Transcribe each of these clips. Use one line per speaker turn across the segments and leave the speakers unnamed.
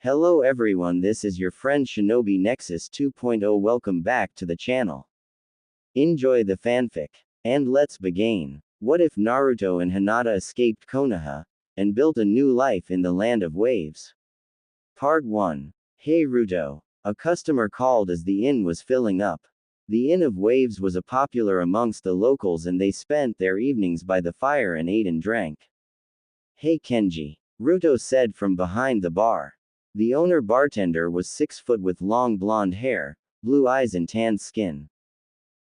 Hello everyone, this is your friend Shinobi Nexus 2.0. Welcome back to the channel. Enjoy the fanfic. And let's begin. What if Naruto and Hinata escaped Konoha and built a new life in the land of waves? Part 1. Hey Ruto. A customer called as the inn was filling up. The Inn of Waves was popular amongst the locals and they spent their evenings by the fire and ate and drank. Hey Kenji. Ruto said from behind the bar. The owner bartender was 6 foot with long blonde hair, blue eyes and tanned skin.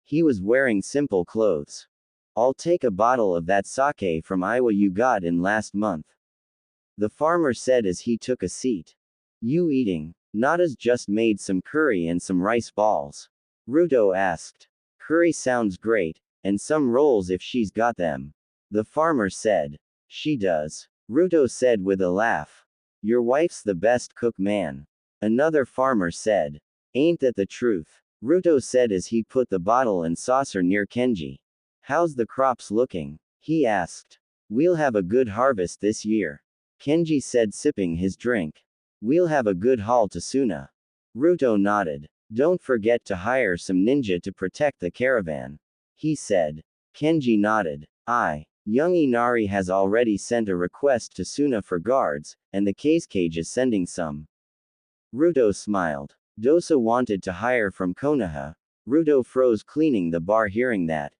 He was wearing simple clothes. I'll take a bottle of that sake from Iowa you got in last month. The farmer said as he took a seat. You eating? Nada's just made some curry and some rice balls. Ruto asked. Curry sounds great, and some rolls if she's got them. The farmer said. She does. Ruto said with a laugh. Your wife's the best cook, man. Another farmer said. Ain't that the truth? Ruto said as he put the bottle and saucer near Kenji. How's the crops looking? He asked. We'll have a good harvest this year. Kenji said sipping his drink. We'll have a good haul to Suna. Ruto nodded. Don't forget to hire some ninja to protect the caravan. He said. Kenji nodded. Young Inari has already sent a request to Suna for guards, and the cage is sending some. Ruto smiled. Dosa wanted to hire from Konoha. Ruto froze cleaning the bar hearing that.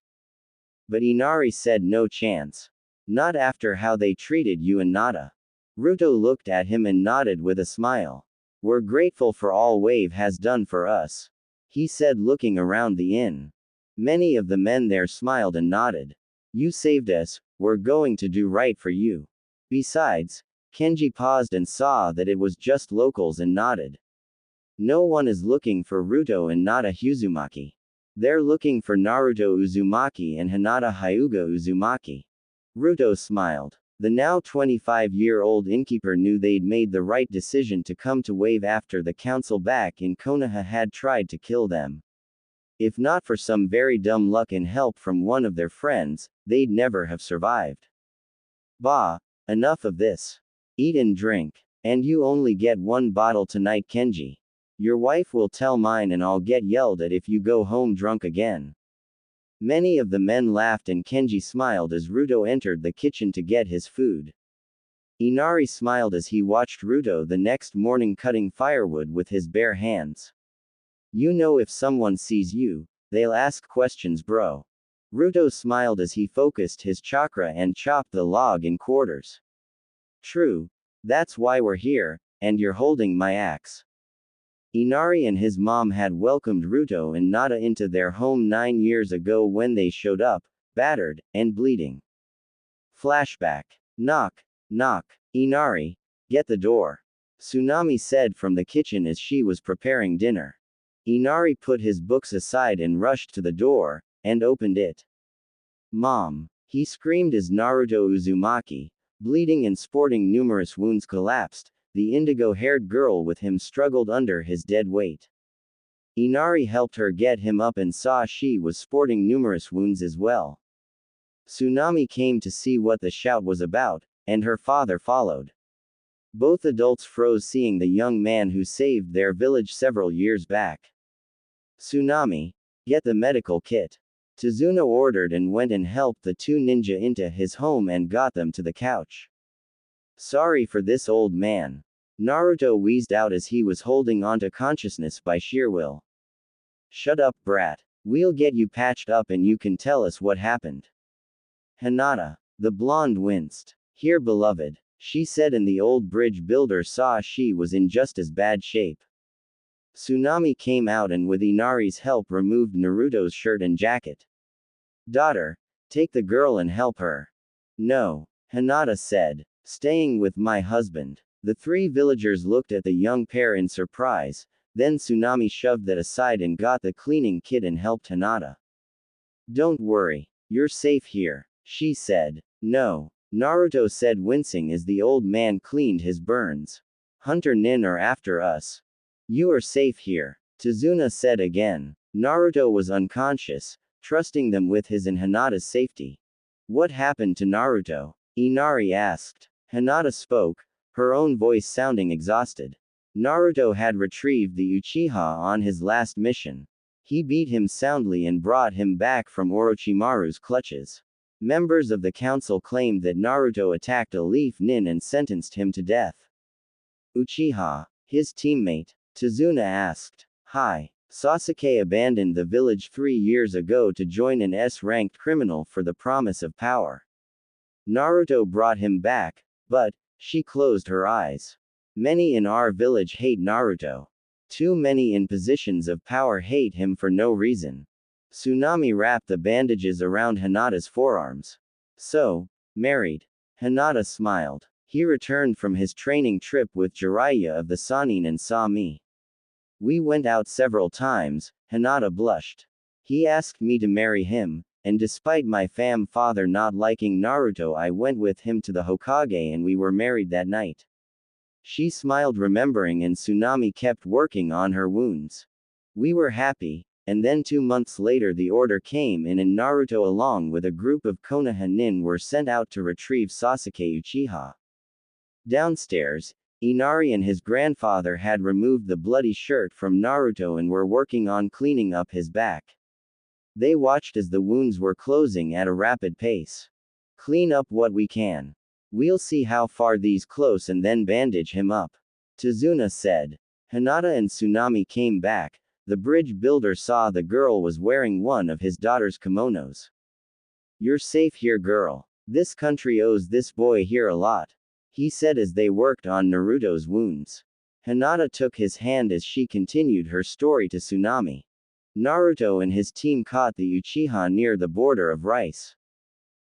But Inari said no chance. Not after how they treated you and Nada. Ruto looked at him and nodded with a smile. We're grateful for all Wave has done for us. He said looking around the inn. Many of the men there smiled and nodded. You saved us, we're going to do right for you. Besides, Kenji paused and saw that it was just locals and nodded. No one is looking for Ruto and Nada Uzumaki. They're looking for Naruto Uzumaki and Hinata Hyuga Uzumaki. Ruto smiled. The now 25-year-old innkeeper knew they'd made the right decision to come to Wave after the council back in Konoha had tried to kill them. If not for some very dumb luck and help from one of their friends, they'd never have survived. Bah, enough of this. Eat and drink. And you only get one bottle tonight, Kenji. Your wife will tell mine and I'll get yelled at if you go home drunk again. Many of the men laughed and Kenji smiled as Ruto entered the kitchen to get his food. Inari smiled as he watched Ruto the next morning cutting firewood with his bare hands. You know if someone sees you, they'll ask questions, bro. Ruto smiled as he focused his chakra and chopped the log in quarters. True. That's why we're here, and you're holding my axe. Inari and his mom had welcomed Ruto and Nada into their home 9 years ago when they showed up, battered, and bleeding. Flashback. Knock. Knock. Inari, get the door. Tsunami said from the kitchen as she was preparing dinner. Inari put his books aside and rushed to the door, and opened it. Mom! He screamed as Naruto Uzumaki, bleeding and sporting numerous wounds collapsed. The indigo-haired girl with him struggled under his dead weight. Inari helped her get him up and saw she was sporting numerous wounds as well. Tsunami came to see what the shout was about, and her father followed. Both adults froze seeing the young man who saved their village several years back. Tsunami, get the medical kit. Tazuna ordered and went and helped the 2 ninja into his home and got them to the couch. Sorry for this old man. Naruto wheezed out as he was holding onto consciousness by sheer will. Shut up, brat. We'll get you patched up and you can tell us what happened. Hinata. The blonde winced. Here, beloved, she said, and the old bridge builder saw she was in just as bad shape. Tsunami came out and with Inari's help removed Naruto's shirt and jacket. Daughter, take the girl and help her. No, Hinata said. Staying with my husband. The 3 villagers looked at the young pair in surprise, then Tsunami shoved that aside and got the cleaning kit and helped Hinata. Don't worry, you're safe here, she said. No, Naruto said wincing as the old man cleaned his burns. Hunter Nin are after us. You are safe here, Tazuna said again. Naruto was unconscious, trusting them with his and Hinata's safety. What happened to Naruto? Inari asked. Hinata spoke, her own voice sounding exhausted. Naruto had retrieved the Uchiha on his last mission. He beat him soundly and brought him back from Orochimaru's clutches. Members of the council claimed that Naruto attacked a Leaf Nin and sentenced him to death. Uchiha, his teammate, Tazuna asked. Hi. Sasuke abandoned the village 3 years ago to join an S-ranked criminal for the promise of power. Naruto brought him back, but, she closed her eyes. Many in our village hate Naruto. Too many in positions of power hate him for no reason. Tsunami wrapped the bandages around Hinata's forearms. So, married. Hinata smiled. He returned from his training trip with Jiraiya of the Sannin and saw me. We went out several times, Hinata blushed. He asked me to marry him, and despite my father not liking Naruto, I went with him to the Hokage and we were married that night. She smiled remembering, and Tsunami kept working on her wounds. We were happy, and then 2 months later the order came in and Naruto along with a group of Konoha nin were sent out to retrieve Sasuke Uchiha. Downstairs, Inari and his grandfather had removed the bloody shirt from Naruto and were working on cleaning up his back. They watched as the wounds were closing at a rapid pace. Clean up what we can. We'll see how far these close and then bandage him up. Tazuna said. Hinata and Tsunami came back. The bridge builder saw the girl was wearing one of his daughter's kimonos. You're safe here, girl. This country owes this boy here a lot, he said as they worked on Naruto's wounds. Hinata took his hand as she continued her story to Tsunami. Naruto and his team caught the Uchiha near the border of Rice.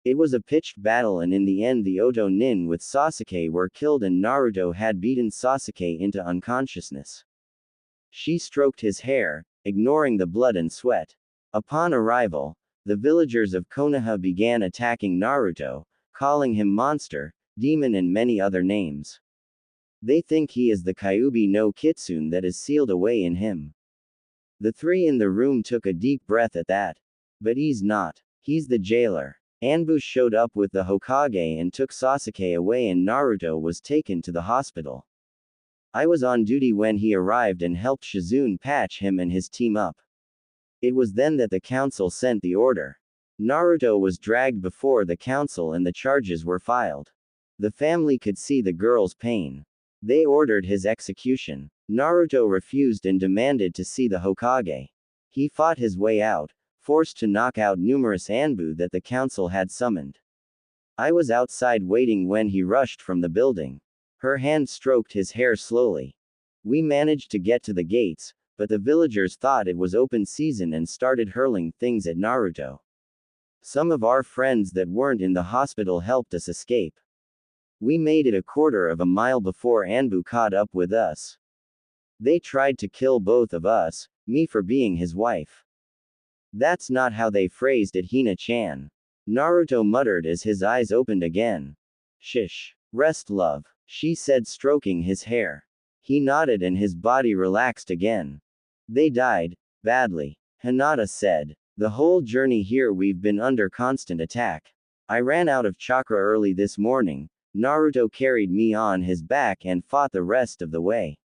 It was a pitched battle and in the end the Oto nin with Sasuke were killed and Naruto had beaten Sasuke into unconsciousness. She stroked his hair, ignoring the blood and sweat. Upon arrival, the villagers of Konoha began attacking Naruto, calling him monster, demon and many other names. They think he is the Kyuubi no Kitsune that is sealed away in him. The 3 in the room took a deep breath at that. But he's not. He's the jailer. Anbu showed up with the Hokage and took Sasuke away and Naruto was taken to the hospital. I was on duty when he arrived and helped Shizune patch him and his team up. It was then that the council sent the order. Naruto was dragged before the council and the charges were filed. The family could see the girl's pain. They ordered his execution. Naruto refused and demanded to see the Hokage. He fought his way out, forced to knock out numerous Anbu that the council had summoned. I was outside waiting when he rushed from the building. Her hand stroked his hair slowly. We managed to get to the gates, but the villagers thought it was open season and started hurling things at Naruto. Some of our friends that weren't in the hospital helped us escape. We made it a quarter of a mile before Anbu caught up with us. They tried to kill both of us, me for being his wife. That's not how they phrased it, Hina-chan. Naruto muttered as his eyes opened again. Shish. Rest, love, she said, stroking his hair. He nodded and his body relaxed again. They died, badly, Hinata said. The whole journey here we've been under constant attack. I ran out of chakra early this morning. Naruto carried me on his back and fought the rest of the way.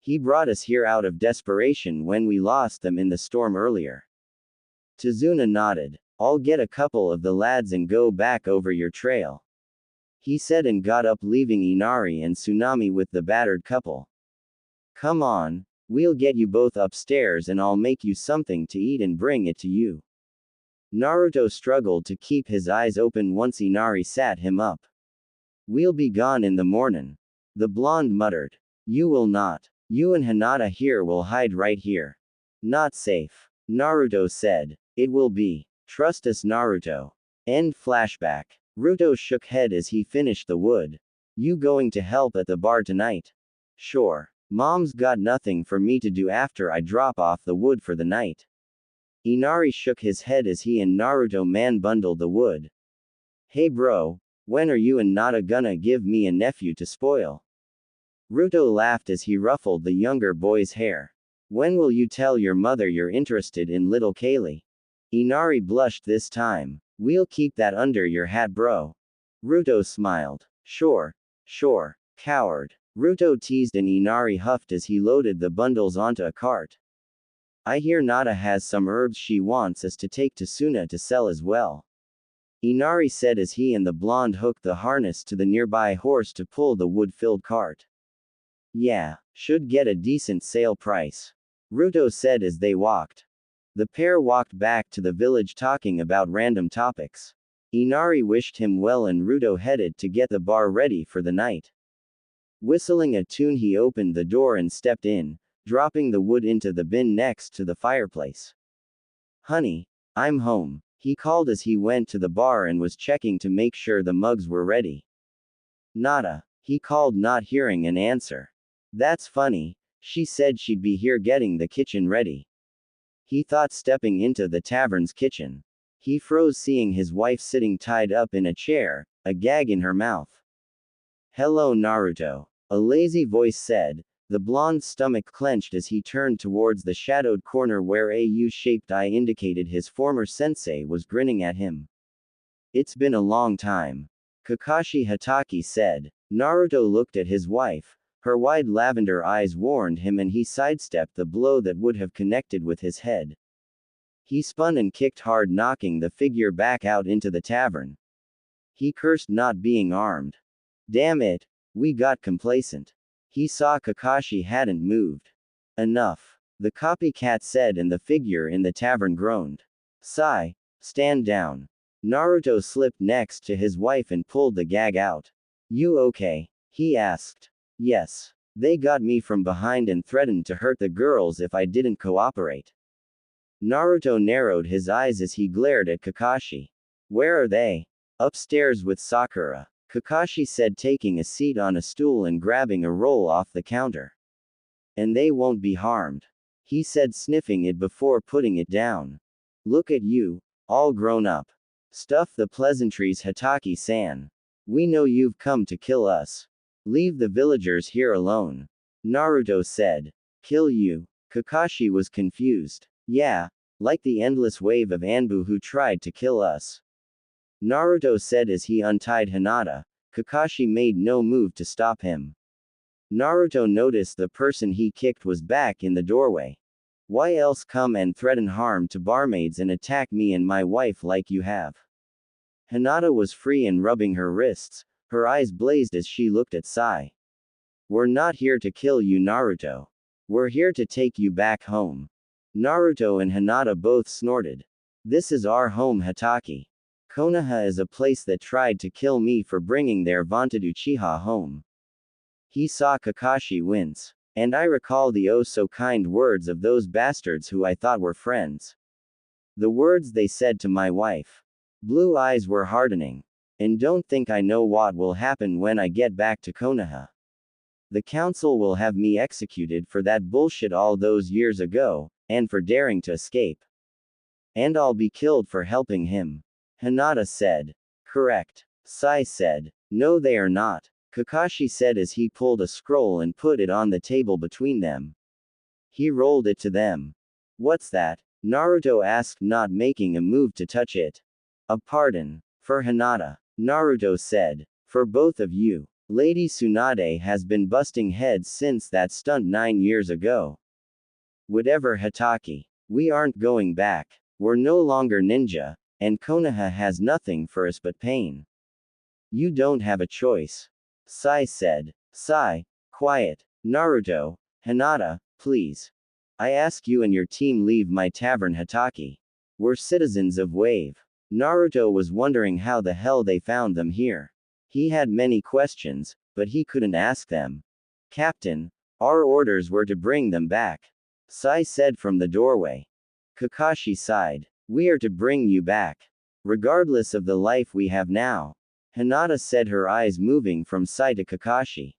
He brought us here out of desperation when we lost them in the storm earlier. Tazuna nodded. I'll get a couple of the lads and go back over your trail, he said and got up, leaving Inari and Tsunami with the battered couple. Come on, we'll get you both upstairs and I'll make you something to eat and bring it to you. Naruto struggled to keep his eyes open once Inari sat him up. We'll be gone in the morning, the blonde muttered. You will not. You and Hinata here will hide right here. Not safe, Naruto said. It will be. Trust us, Naruto. End flashback. Ruto shook head as he finished the wood. You going to help at the bar tonight? Sure. Mom's got nothing for me to do after I drop off the wood for the night. Inari shook his head as he and Naruto man bundled the wood. Hey bro, when are you and Nata gonna give me a nephew to spoil? Ruto laughed as he ruffled the younger boy's hair. When will you tell your mother you're interested in little Kaylee? Inari blushed this time. We'll keep that under your hat, bro. Ruto smiled. Sure. Coward. Ruto teased and Inari huffed as he loaded the bundles onto a cart. I hear Nata has some herbs she wants us to take to Suna to sell as well. Inari said as he and the blonde hooked the harness to the nearby horse to pull the wood-filled cart. Yeah, should get a decent sale price. Ruto said as they walked. The pair walked back to the village talking about random topics. Inari wished him well and Ruto headed to get the bar ready for the night. Whistling a tune he opened the door and stepped in, dropping the wood into the bin next to the fireplace. Honey, I'm home, he called as he went to the bar and was checking to make sure the mugs were ready. Nada, he called not hearing an answer. That's funny, she said she'd be here getting the kitchen ready. He thought stepping into the tavern's kitchen. He froze seeing his wife sitting tied up in a chair, a gag in her mouth. Hello Naruto, a lazy voice said. The blonde's stomach clenched as he turned towards the shadowed corner where a U-shaped eye indicated his former sensei was grinning at him. It's been a long time. Kakashi Hatake said. Naruto looked at his wife. Her wide lavender eyes warned him and he sidestepped the blow that would have connected with his head. He spun and kicked hard, knocking the figure back out into the tavern. He cursed not being armed. Damn it, we got complacent. He saw Kakashi hadn't moved. Enough, the copycat said and the figure in the tavern groaned. Sigh, stand down. Naruto slipped next to his wife and pulled the gag out. You okay? He asked. Yes. They got me from behind and threatened to hurt the girls if I didn't cooperate. Naruto narrowed his eyes as he glared at Kakashi. Where are they? Upstairs with Sakura, Kakashi said, taking a seat on a stool and grabbing a roll off the counter. And they won't be harmed, he said, sniffing it before putting it down. Look at you, all grown up. Stuff the pleasantries, Hatake-san. We know you've come to kill us. Leave the villagers here alone. Naruto said. Kill you? Kakashi was confused. Yeah, like the endless wave of Anbu who tried to kill us. Naruto said as he untied Hinata. Kakashi made no move to stop him. Naruto noticed the person he kicked was back in the doorway. Why else come and threaten harm to barmaids and attack me and my wife like you have? Hinata was free and rubbing her wrists. Her eyes blazed as she looked at Sai. We're not here to kill you, Naruto. We're here to take you back home. Naruto and Hinata both snorted. This is our home, Hatake. Konoha is a place that tried to kill me for bringing their vaunted Uchiha home. He saw Kakashi wince. And I recall the oh-so-kind words of those bastards who I thought were friends. The words they said to my wife. Blue eyes were hardening. And don't think I know what will happen when I get back to Konoha. The council will have me executed for that bullshit all those years ago, and for daring to escape. And I'll be killed for helping him. Hinata said. Correct. Sai said. No, they are not, Kakashi said as he pulled a scroll and put it on the table between them. He rolled it to them. What's that? Naruto asked, not making a move to touch it. A pardon. For Hinata. Naruto said. For both of you. Lady Tsunade has been busting heads since that stunt 9 years ago. Whatever, Hatake. We aren't going back. We're no longer ninja, and Konoha has nothing for us but pain. You don't have a choice. Sai said. Sai, quiet. Naruto, Hinata, please. I ask you and your team leave my tavern, Hatake. We're citizens of Wave. Naruto was wondering how the hell they found them here. He had many questions, but he couldn't ask them. Captain, our orders were to bring them back. Sai said from the doorway. Kakashi sighed. We are to bring you back. Regardless of the life we have now. Hinata said, her eyes moving from Sai to Kakashi.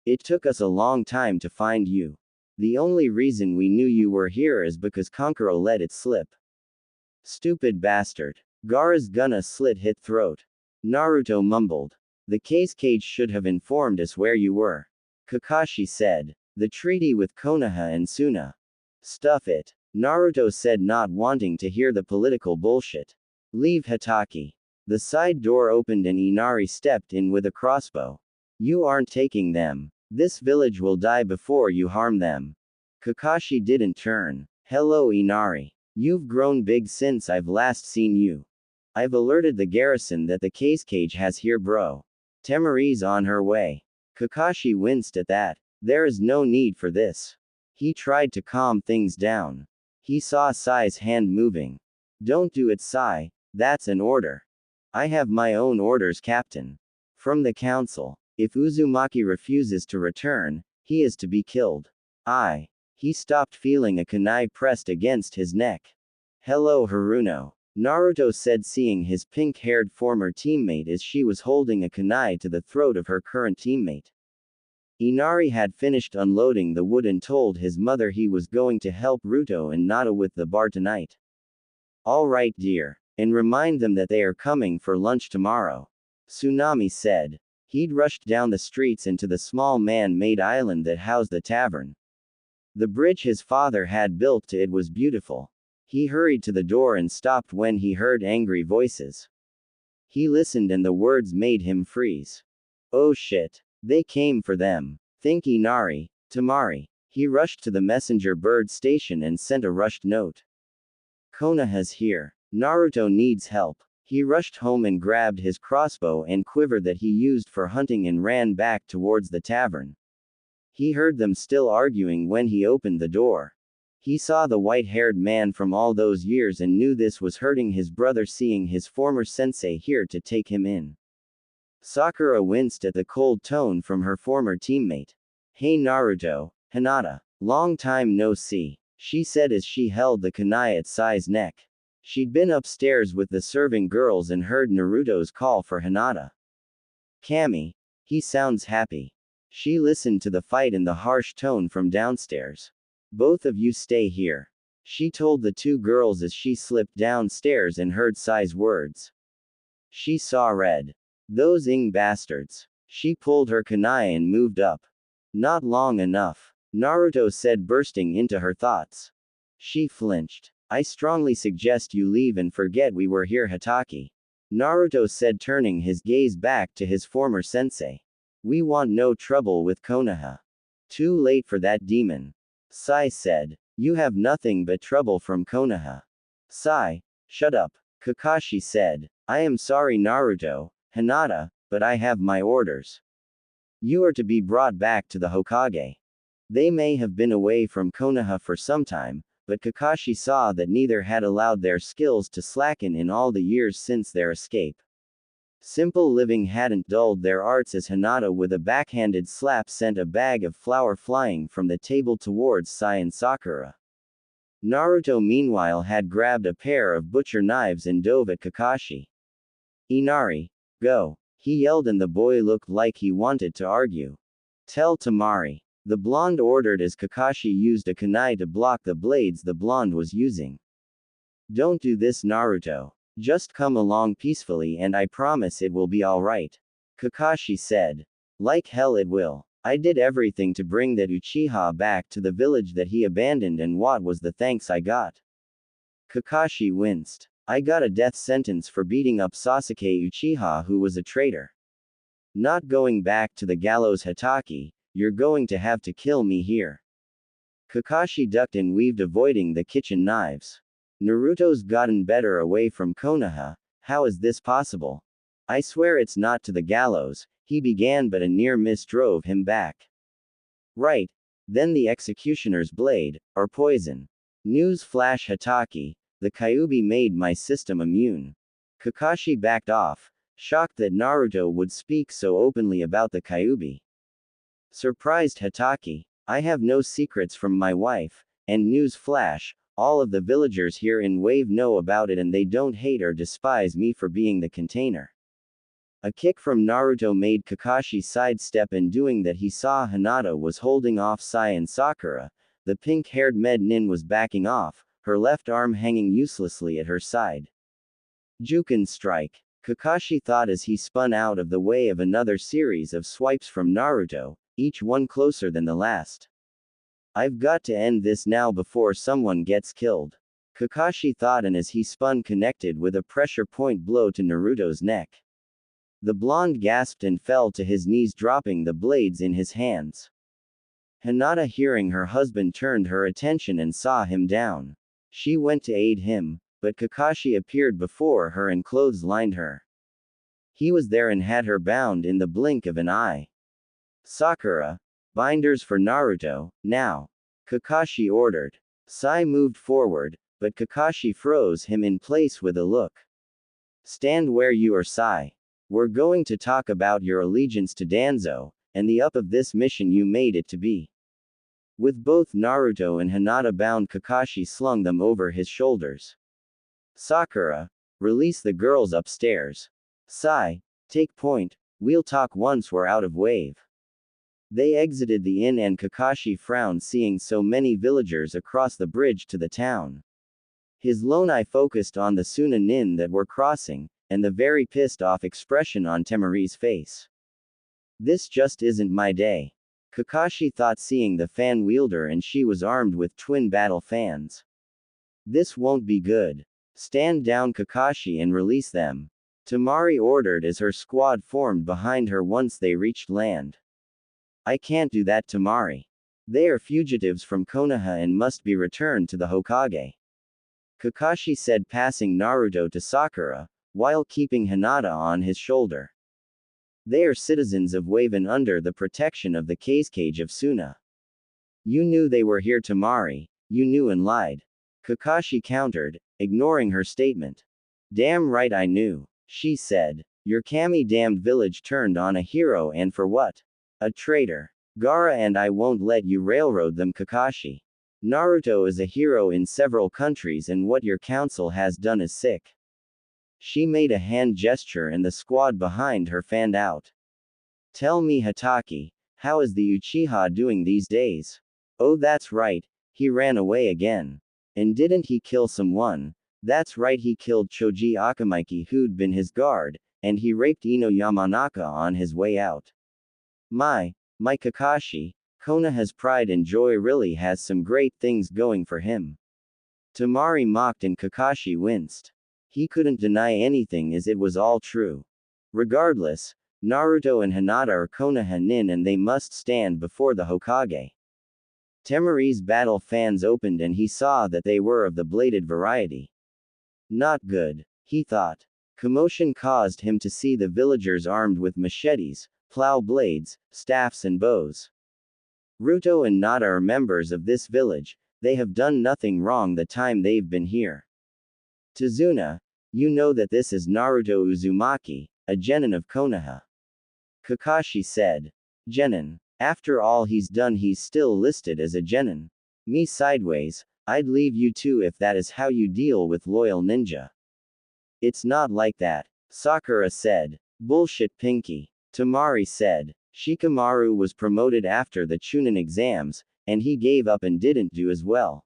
It took us a long time to find you. The only reason we knew you were here is because Kankuro let it slip. Stupid bastard. Gaara's gonna slit his throat. Naruto mumbled. The cage should have informed us where you were. Kakashi said. The treaty with Konoha and Suna. Stuff it. Naruto said, not wanting to hear the political bullshit. Leave, Hatake. The side door opened and Inari stepped in with a crossbow. You aren't taking them. This village will die before you harm them. Kakashi didn't turn. Hello Inari. You've grown big since I've last seen you. I've alerted the garrison that the cage has here bro. Temari's on her way. Kakashi winced at that. There is no need for this. He tried to calm things down. He saw Sai's hand moving. Don't do it Sai, that's an order. I have my own orders captain. From the council. If Uzumaki refuses to return, he is to be killed. He stopped feeling a kunai pressed against his neck. Hello Haruno. Naruto said seeing his pink-haired former teammate as she was holding a kunai to the throat of her current teammate. Inari had finished unloading the wood and told his mother he was going to help Ruto and Hinata with the bar tonight. Alright dear. And remind them that they are coming for lunch tomorrow. Tsunami said. He'd rushed down the streets into the small man-made island that housed the tavern. The bridge his father had built to it was beautiful. He hurried to the door and stopped when he heard angry voices. He listened and the words made him freeze. Oh shit. They came for them. Think Inari, Tamari. He rushed to the messenger bird station and sent a rushed note. Konoha's here. Naruto needs help. He rushed home and grabbed his crossbow and quiver that he used for hunting and ran back towards the tavern. He heard them still arguing when he opened the door. He saw the white-haired man from all those years and knew this was hurting his brother seeing his former sensei here to take him in. Sakura winced at the cold tone from her former teammate. Hey Naruto, Hinata. Long time no see, she said as she held the kunai at Sai's neck. She'd been upstairs with the serving girls and heard Naruto's call for Hinata. Kami. He sounds happy. She listened to the fight in the harsh tone from downstairs. Both of you stay here. She told the two girls as she slipped downstairs and heard Sai's words. She saw red. Those bastards. She pulled her kunai and moved up. Not long enough. Naruto said bursting into her thoughts. She flinched. I strongly suggest you leave and forget we were here Hatake. Naruto said turning his gaze back to his former sensei. We want no trouble with Konoha. Too late for that demon. Sai said. You have nothing but trouble from Konoha. Sai. Shut up. Kakashi said. I am sorry Naruto, Hinata, but I have my orders. You are to be brought back to the Hokage. They may have been away from Konoha for some time, but Kakashi saw that neither had allowed their skills to slacken in all the years since their escape. Simple living hadn't dulled their arts as Hinata with a backhanded slap sent a bag of flour flying from the table towards Sai and Sakura. Naruto meanwhile had grabbed a pair of butcher knives and dove at Kakashi. Inari, go, he yelled and the boy looked like he wanted to argue. Tell Tamari. The blonde ordered as Kakashi used a kunai to block the blades the blonde was using. Don't do this Naruto. Just come along peacefully and I promise it will be alright. Kakashi said. Like hell it will. I did everything to bring that Uchiha back to the village that he abandoned and what was the thanks I got? Kakashi winced. I got a death sentence for beating up Sasuke Uchiha who was a traitor. Not going back to the gallows Hatake, you're going to have to kill me here. Kakashi ducked and weaved avoiding the kitchen knives. Naruto's gotten better away from Konoha, how is this possible? I swear it's not to the gallows, he began but a near miss drove him back. Right. Then the executioner's blade, or poison. News flash Hatake, the Kyuubi made my system immune. Kakashi backed off, shocked that Naruto would speak so openly about the Kyuubi. Surprised Hatake, I have no secrets from my wife, and news flash, all of the villagers here in Wave know about it and they don't hate or despise me for being the container. A kick from Naruto made Kakashi sidestep and doing that he saw Hinata was holding off Sai and Sakura, the pink-haired med nin was backing off, her left arm hanging uselessly at her side. Juken strike. Kakashi thought as he spun out of the way of another series of swipes from Naruto, each one closer than the last. I've got to end this now before someone gets killed. Kakashi thought and as he spun connected with a pressure point blow to Naruto's neck. The blonde gasped and fell to his knees, dropping the blades in his hands. Hinata, hearing her husband, turned her attention and saw him down. She went to aid him, but Kakashi appeared before her and clotheslined her. He was there and had her bound in the blink of an eye. Sakura, binders for Naruto, now. Kakashi ordered. Sai moved forward, but Kakashi froze him in place with a look. Stand where you are, Sai. We're going to talk about your allegiance to Danzo, and the up of this mission you made it to be. With both Naruto and Hinata bound, Kakashi slung them over his shoulders. Sakura, release the girls upstairs. Sai, take point, we'll talk once we're out of wave. They exited the inn and Kakashi frowned seeing so many villagers across the bridge to the town. His lone eye focused on the Suna nin that were crossing, and the very pissed off expression on Temari's face. This just isn't my day. Kakashi thought, seeing the fan wielder, and she was armed with twin battle fans. This won't be good. Stand down, Kakashi, and release them. Temari ordered as her squad formed behind her once they reached land. I can't do that, Temari. They are fugitives from Konoha and must be returned to the Hokage. Kakashi said, passing Naruto to Sakura, while keeping Hinata on his shoulder. They are citizens of Wave and under the protection of the cage of Suna. You knew they were here, Temari. You knew and lied. Kakashi countered, ignoring her statement. Damn right I knew, she said. Your Kami damned village turned on a hero, and for what? A traitor. Gaara and I won't let you railroad them, Kakashi. Naruto is a hero in several countries, and what your council has done is sick. She made a hand gesture and the squad behind her fanned out. Tell me, Hatake, how is the Uchiha doing these days? Oh, that's right, he ran away again. And didn't he kill someone? That's right, he killed Choji Akamaiki, who'd been his guard, and he raped Ino Yamanaka on his way out. My Kakashi, Konoha's pride and joy really has some great things going for him. Temari mocked and Kakashi winced. He couldn't deny anything as it was all true. Regardless, Naruto and Hinata are Konoha nin and they must stand before the Hokage. Temari's battle fans opened and he saw that they were of the bladed variety. Not good, he thought. Commotion caused him to see the villagers armed with machetes, plow blades, staffs and bows. Ruto and Nada are members of this village, they have done nothing wrong the time they've been here. Tazuna, you know that this is Naruto Uzumaki, a genin of Konoha. Kakashi said. Genin. After all he's done, he's still listed as a genin. Me sideways, I'd leave you too if that is how you deal with loyal ninja. It's not like that, Sakura said. Bullshit, Pinky. Temari said. Shikamaru was promoted after the Chunin exams, and he gave up and didn't do as well.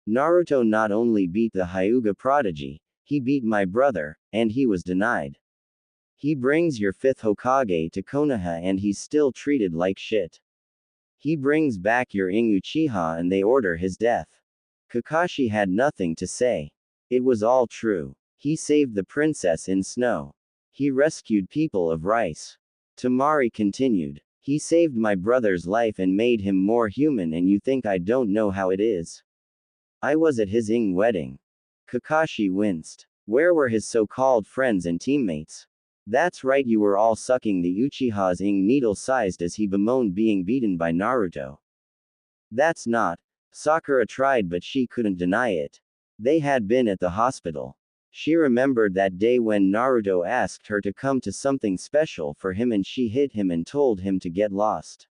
Naruto not only beat the Hyuga prodigy, he beat my brother, and he was denied. He brings your 5th Hokage to Konoha and he's still treated like shit. He brings back your Ing Uchiha and they order his death. Kakashi had nothing to say. It was all true. He saved the princess in snow. He rescued people of rice. Temari continued. He saved my brother's life and made him more human, and you think I don't know how it is? I was at his Ing wedding. Kakashi winced. Where were his so-called friends and teammates? That's right, you were all sucking the Uchiha's Ing needle-sized as he bemoaned being beaten by Naruto. That's not. Sakura tried but she couldn't deny it. They had been at the hospital. She remembered that day when Naruto asked her to come to something special for him and she hit him and told him to get lost.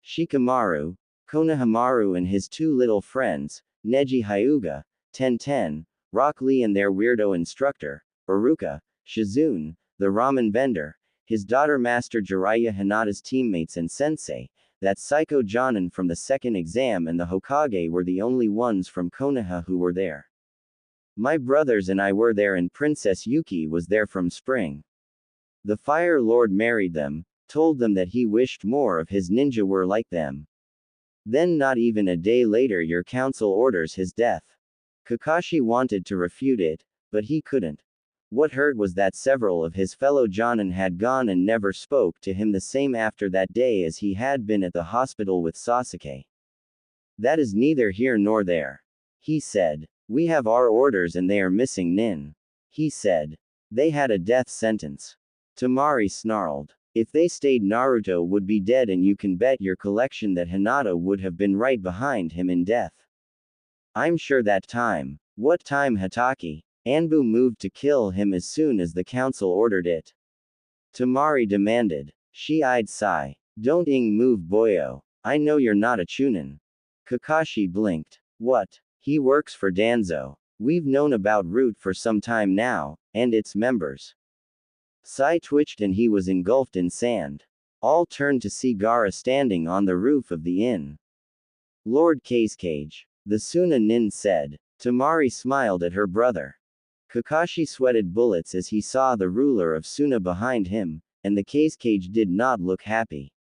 Shikamaru, Konohamaru and his 2 little friends, Neji Hyuga, Ten, Rock Lee and their weirdo instructor, Iruka, Shizune, the ramen vendor, his daughter Master Jiraiya, Hinata's teammates and sensei, that psycho Jonin from the 2nd exam and the Hokage were the only ones from Konoha who were there. My brothers and I were there and Princess Yuki was there from spring. The Fire Lord married them, told them that he wished more of his ninja were like them. Then not even a day later your council orders his death. Kakashi wanted to refute it, but he couldn't. What hurt was that several of his fellow Jonin had gone and never spoke to him the same after that day as he had been at the hospital with Sasuke. That is neither here nor there. He said. We have our orders and they are missing Nin. He said. They had a death sentence. Temari snarled. If they stayed, Naruto would be dead, and you can bet your collection that Hinata would have been right behind him in death. I'm sure that time. What time, Hatake? Anbu moved to kill him as soon as the council ordered it. Temari demanded. She eyed Sai. Don't move, boyo. I know you're not a Chunin. Kakashi blinked. What? He works for Danzo. We've known about Root for some time now, and its members. Sai twitched and he was engulfed in sand. All turned to see Gaara standing on the roof of the inn. Lord Cage. The Suna Nin said. Temari smiled at her brother. Kakashi sweated bullets as he saw the ruler of Suna behind him, and the Cage did not look happy.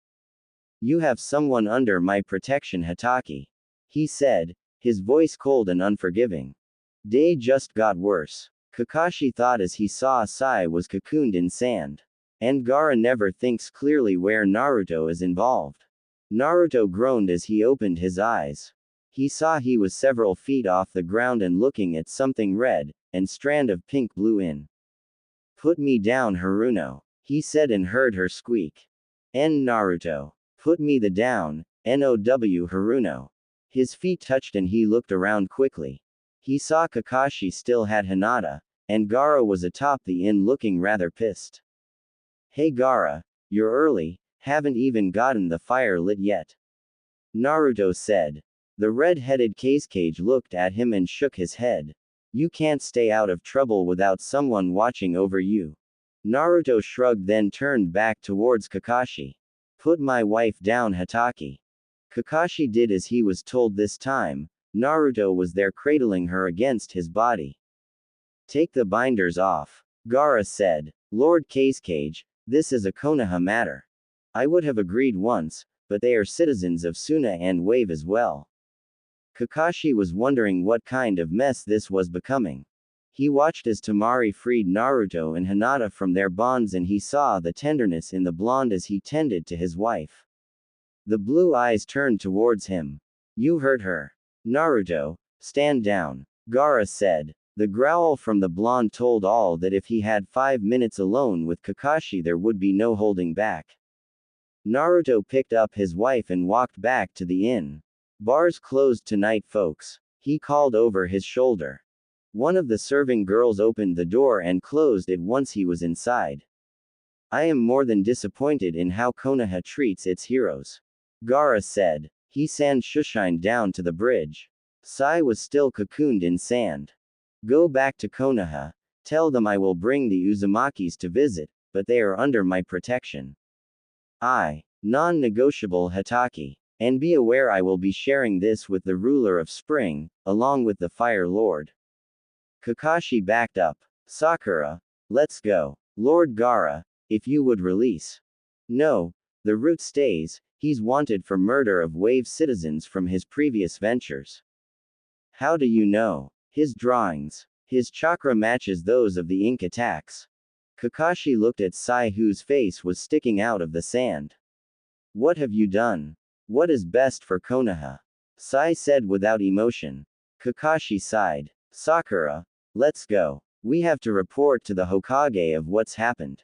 You have someone under my protection, Hatake. He said, his voice cold and unforgiving. Day just got worse. Kakashi thought as he saw Sai was cocooned in sand. And Gaara never thinks clearly where Naruto is involved. Naruto groaned as he opened his eyes. He saw he was several feet off the ground and looking at something red, and strand of pink blew in. Put me down, Haruno. He said and heard her squeak. Naruto. Put me the down, NOW Haruno. His feet touched and he looked around quickly. He saw Kakashi still had Hinata, and Gaara was atop the inn looking rather pissed. Hey Gaara, you're early, haven't even gotten the fire lit yet. Naruto said. The red-headed Cage looked at him and shook his head. You can't stay out of trouble without someone watching over you. Naruto shrugged, then turned back towards Kakashi. Put my wife down, Hatake. Kakashi did as he was told this time. Naruto was there cradling her against his body. Take the binders off. Gaara said. Lord Cage, this is a Konoha matter. I would have agreed once, but they are citizens of Suna and Wave as well. Kakashi was wondering what kind of mess this was becoming. He watched as Temari freed Naruto and Hinata from their bonds, and he saw the tenderness in the blonde as he tended to his wife. The blue eyes turned towards him. You hurt her. Naruto, stand down. Gaara said. The growl from the blonde told all that if he had 5 minutes alone with Kakashi there would be no holding back. Naruto picked up his wife and walked back to the inn. Bars closed tonight, folks. He called over his shoulder. One of the serving girls opened the door and closed it once he was inside. I am more than disappointed in how Konoha treats its heroes. Gaara said. He sand shushined down to the bridge. Sai was still cocooned in sand. Go back to Konoha. Tell them I will bring the Uzumakis to visit, but they are under my protection. Non-negotiable, Hatake. And be aware I will be sharing this with the ruler of spring, along with the Fire Lord. Kakashi backed up. Sakura, let's go. Lord Gaara, if you would release. No, the Root stays. He's wanted for murder of Wave citizens from his previous ventures. How do you know? His drawings. His chakra matches those of the ink attacks. Kakashi looked at Sai, whose face was sticking out of the sand. What have you done? What is best for Konoha? Sai said without emotion. Kakashi sighed. Sakura, let's go. We have to report to the Hokage of what's happened.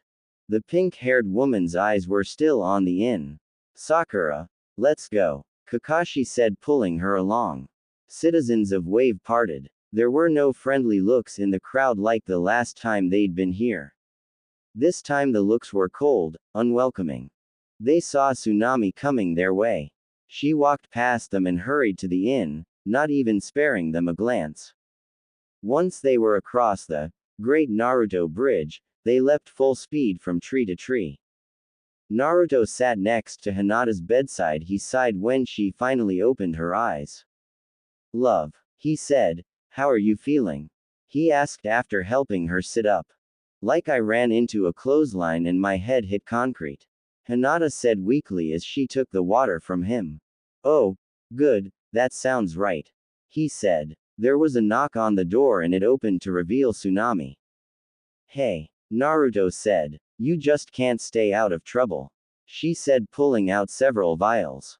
The pink-haired woman's eyes were still on the inn. Sakura, let's go. Kakashi said, pulling her along. Citizens of Wave parted. There were no friendly looks in the crowd like the last time they'd been here. This time the looks were cold, unwelcoming. They saw Tsunami coming their way. She walked past them and hurried to the inn, not even sparing them a glance. Once they were across the Great Naruto Bridge, they leapt full speed from tree to tree. Naruto sat next to Hinata's bedside. He sighed when she finally opened her eyes. Love, he said, how are you feeling? He asked after helping her sit up. Like I ran into a clothesline and my head hit concrete. Hinata said weakly as she took the water from him. Oh, good, that sounds right. He said. There was a knock on the door and it opened to reveal Tsunami. Hey, Naruto said. You just can't stay out of trouble. She said, pulling out several vials.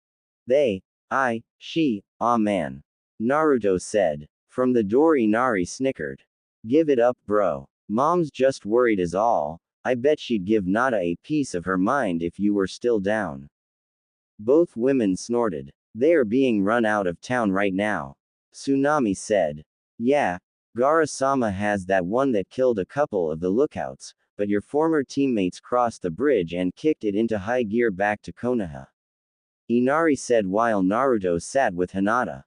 Aw man. Naruto said. From the door Inari snickered. Give it up, bro. Mom's just worried is all. I bet she'd give Nada a piece of her mind if you were still down. Both women snorted. They are being run out of town right now. Tsunami said. Yeah, Gaara-sama has that one that killed a couple of the lookouts, but your former teammates crossed the bridge and kicked it into high gear back to Konoha. Inari said while Naruto sat with Hinata.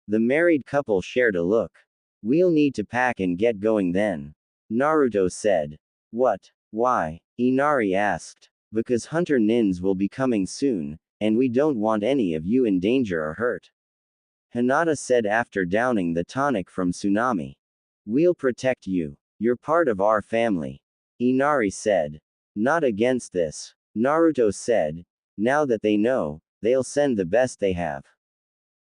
The married couple shared a look. We'll need to pack and get going then. Naruto said. What? Why? Inari asked. Because Hunter Nins will be coming soon, and we don't want any of you in danger or hurt. Hinata said after downing the tonic from Tsunami. We'll protect you. You're part of our family. Inari said. Not against this. Naruto said. Now that they know, they'll send the best they have.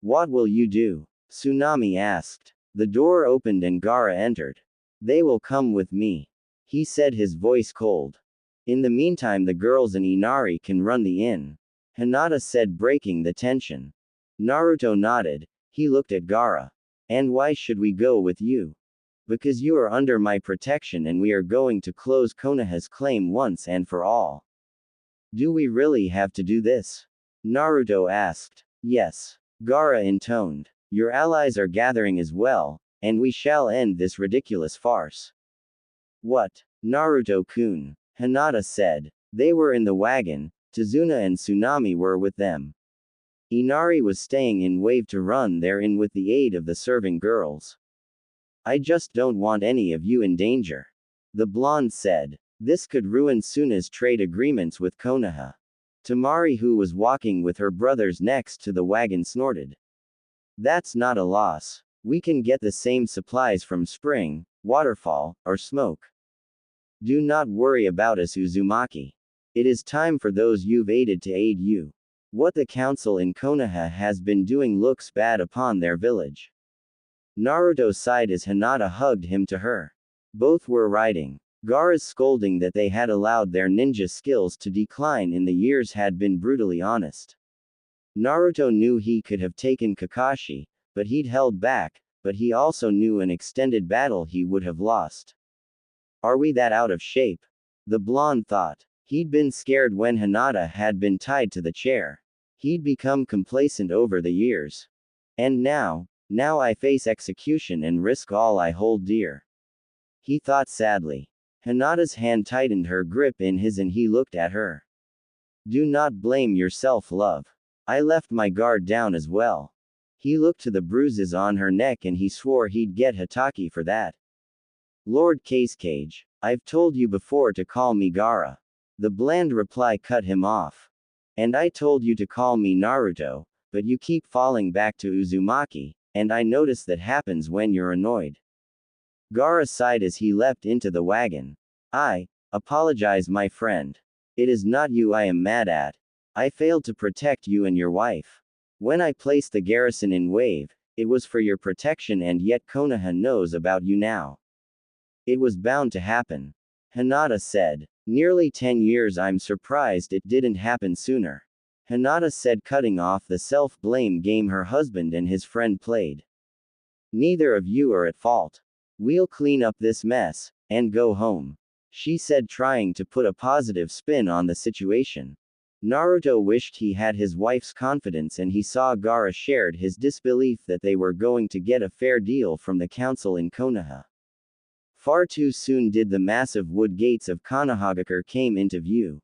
What will you do? Tsunami asked. The door opened and Gaara entered. They will come with me. He said, his voice cold. In the meantime, the girls and Inari can run the inn. Hinata said, breaking the tension. Naruto nodded. He looked at Gaara. And why should we go with you? Because you are under my protection and we are going to close Konoha's claim once and for all. Do we really have to do this? Naruto asked. Yes. Gaara intoned. Your allies are gathering as well, and we shall end this ridiculous farce. What? Naruto-kun. Hinata said. They were in the wagon, Tazuna and Tsunami were with them. Inari was staying in Wave to run their inn with the aid of the serving girls. I just don't want any of you in danger. The blonde said. This could ruin Suna's trade agreements with Konoha. Tamari, who was walking with her brothers next to the wagon, snorted. That's not a loss. We can get the same supplies from Spring, Waterfall, or Smoke. Do not worry about us, Uzumaki. It is time for those you've aided to aid you. What the council in Konoha has been doing looks bad upon their village. Naruto sighed as Hinata hugged him to her. Both were riding. Gaara's scolding that they had allowed their ninja skills to decline in the years had been brutally honest. Naruto knew he could have taken Kakashi, but he'd held back, but he also knew an extended battle he would have lost. Are we that out of shape? The blonde thought. He'd been scared when Hinata had been tied to the chair. He'd become complacent over the years. And now I face execution and risk all I hold dear. He thought sadly. Hinata's hand tightened her grip in his and he looked at her. Do not blame yourself, love. I left my guard down as well. He looked to the bruises on her neck and he swore he'd get Hitaki for that. Lord Casecage, I've told you before to call me Gaara. The bland reply cut him off. And I told you to call me Naruto, but you keep falling back to Uzumaki, and I notice that happens when you're annoyed. Gaara sighed as he leapt into the wagon. I apologize, my friend. It is not you I am mad at. I failed to protect you and your wife. When I placed the garrison in Wave, it was for your protection, and yet Konoha knows about you now. It was bound to happen. Hinata said. Nearly 10 years, I'm surprised it didn't happen sooner. Hinata said, cutting off the self-blame game her husband and his friend played. Neither of you are at fault. We'll clean up this mess, and go home. She said, trying to put a positive spin on the situation. Naruto wished he had his wife's confidence, and he saw Gaara shared his disbelief that they were going to get a fair deal from the council in Konoha. Far too soon did the massive wood gates of Konohagakure came into view.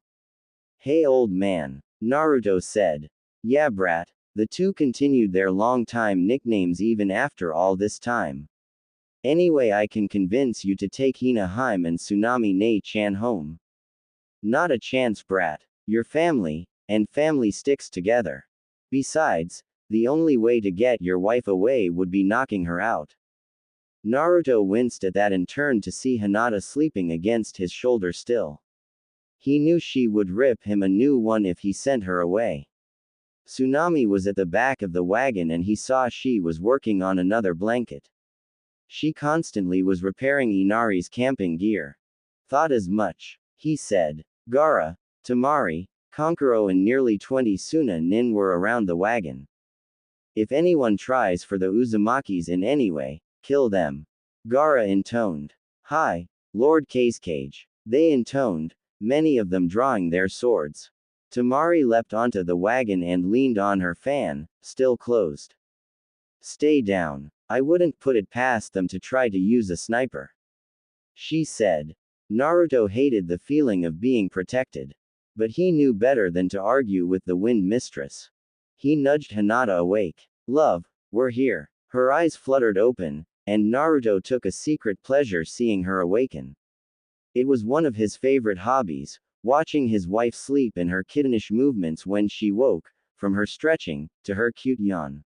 Hey old man, Naruto said. Yeah brat. The two continued their long-time nicknames even after all this time. Anyway, I can convince you to take Hina Heim and Tsunami Ne-chan home. Not a chance, brat. Your family, and family sticks together. Besides, the only way to get your wife away would be knocking her out. Naruto winced at that and turned to see Hinata sleeping against his shoulder still. He knew she would rip him a new one if he sent her away. Tsunami was at the back of the wagon and he saw she was working on another blanket. She constantly was repairing Inari's camping gear. Thought as much. He said. Gaara, Tamari, Konkuro and nearly 20 Suna nin were around the wagon. If anyone tries for the Uzumakis in any way, kill them. Gaara intoned. Hi, Lord Casecage. They intoned, many of them drawing their swords. Tamari leapt onto the wagon and leaned on her fan, still closed. Stay down. I wouldn't put it past them to try to use a sniper. She said. Naruto hated the feeling of being protected. But he knew better than to argue with the wind mistress. He nudged Hinata awake. Love, we're here. Her eyes fluttered open, and Naruto took a secret pleasure seeing her awaken. It was one of his favorite hobbies, watching his wife sleep and her kittenish movements when she woke, from her stretching, to her cute yawn.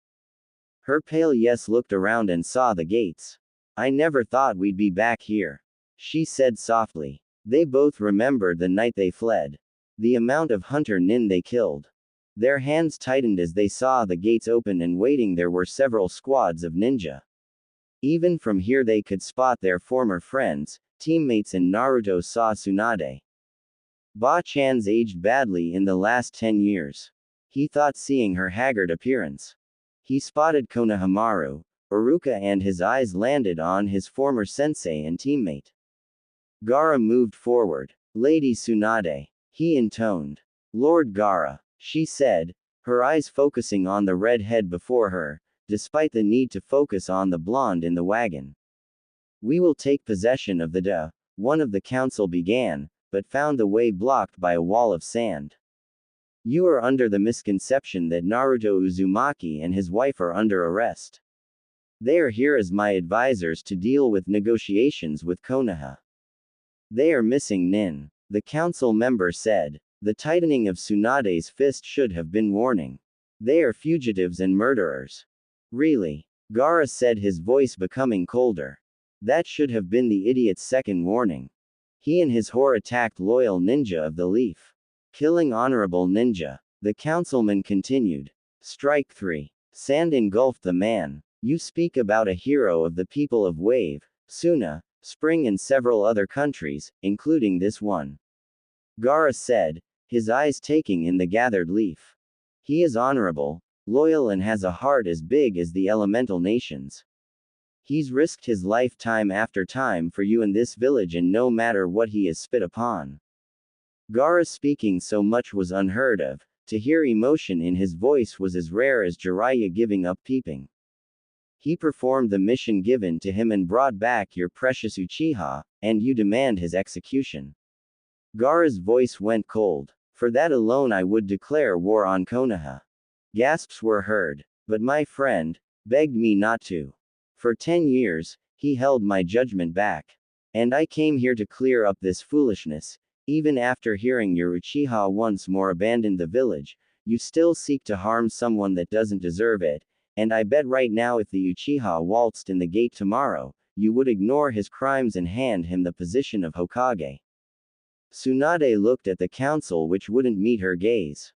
Her pale yes looked around and saw the gates. I never thought we'd be back here. She said softly. They both remembered the night they fled. The amount of hunter nin they killed. Their hands tightened as they saw the gates open and waiting there were several squads of ninja. Even from here they could spot their former friends, teammates, and Naruto saw Tsunade. Ba-chan's aged badly in the last 10 years. He thought seeing her haggard appearance. He spotted Konohamaru, Iruka, and his eyes landed on his former sensei and teammate. Gaara moved forward. Lady Tsunade. He intoned. Lord Gaara. She said, her eyes focusing on the red head before her, despite the need to focus on the blonde in the wagon. We will take possession of the Da. One of the council began, but found the way blocked by a wall of sand. You are under the misconception that Naruto Uzumaki and his wife are under arrest. They are here as my advisors to deal with negotiations with Konoha. They are missing nin, the council member said. The tightening of Tsunade's fist should have been warning. They are fugitives and murderers. Really? Gaara said, his voice becoming colder. That should have been the idiot's second warning. He and his whore attacked loyal ninja of the leaf. Killing honorable ninja. The councilman continued. Strike 3. Sand engulfed the man. You speak about a hero of the people of Wave, Suna, Spring, and several other countries, including this one. Gaara said, his eyes taking in the gathered leaf. He is honorable, loyal, and has a heart as big as the elemental nations. He's risked his life time after time for you in this village, and no matter what he is spit upon. Gaara speaking so much was unheard of. To hear emotion in his voice was as rare as Jiraiya giving up peeping. He performed the mission given to him and brought back your precious Uchiha, and you demand his execution. Gaara's voice went cold. For that alone I would declare war on Konoha. Gasps were heard. But my friend begged me not to. For 10 years, he held my judgment back. And I came here to clear up this foolishness. Even after hearing your Uchiha once more abandoned the village, you still seek to harm someone that doesn't deserve it, and I bet right now if the Uchiha waltzed in the gate tomorrow, you would ignore his crimes and hand him the position of Hokage. Tsunade looked at the council, which wouldn't meet her gaze.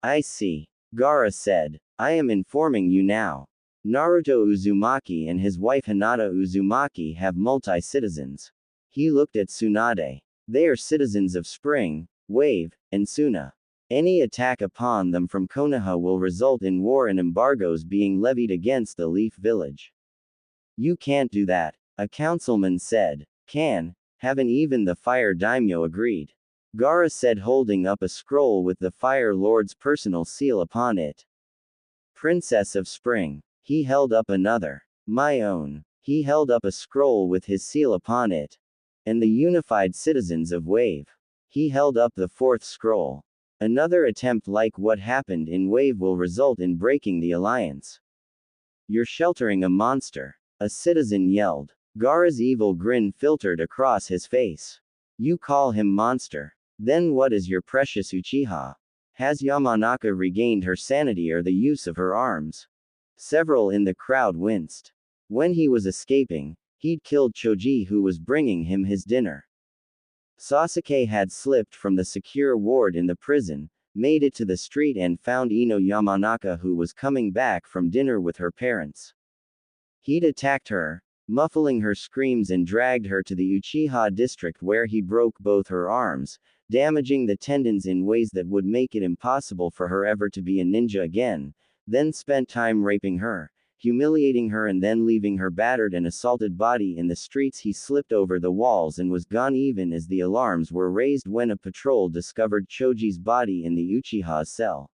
I see. Gaara said. I am informing you now. Naruto Uzumaki and his wife Hinata Uzumaki have multi-citizens. He looked at Tsunade. They are citizens of Spring, Wave, and Suna. Any attack upon them from Konoha will result in war and embargoes being levied against the Leaf Village. You can't do that, a councilman said. Haven't even the Fire Daimyo agreed. Gaara said, holding up a scroll with the Fire Lord's personal seal upon it. Princess of Spring. He held up another. My own. He held up a scroll with his seal upon it. And the unified citizens of Wave. He held up the fourth scroll. Another attempt like what happened in Wave will result in breaking the alliance. You're sheltering a monster. A citizen yelled. Gaara's evil grin filtered across his face. You call him monster. Then what is your precious Uchiha? Has Yamanaka regained her sanity or the use of her arms? Several in the crowd winced. When he was escaping, he'd killed Choji, who was bringing him his dinner. Sasuke had slipped from the secure ward in the prison, made it to the street and found Ino Yamanaka, who was coming back from dinner with her parents. He'd attacked her, muffling her screams, and dragged her to the Uchiha district where he broke both her arms, damaging the tendons in ways that would make it impossible for her ever to be a ninja again, then spent time raping her, humiliating her, and then leaving her battered and assaulted body in the streets. He slipped over the walls and was gone even as the alarms were raised when a patrol discovered Choji's body in the Uchiha cell.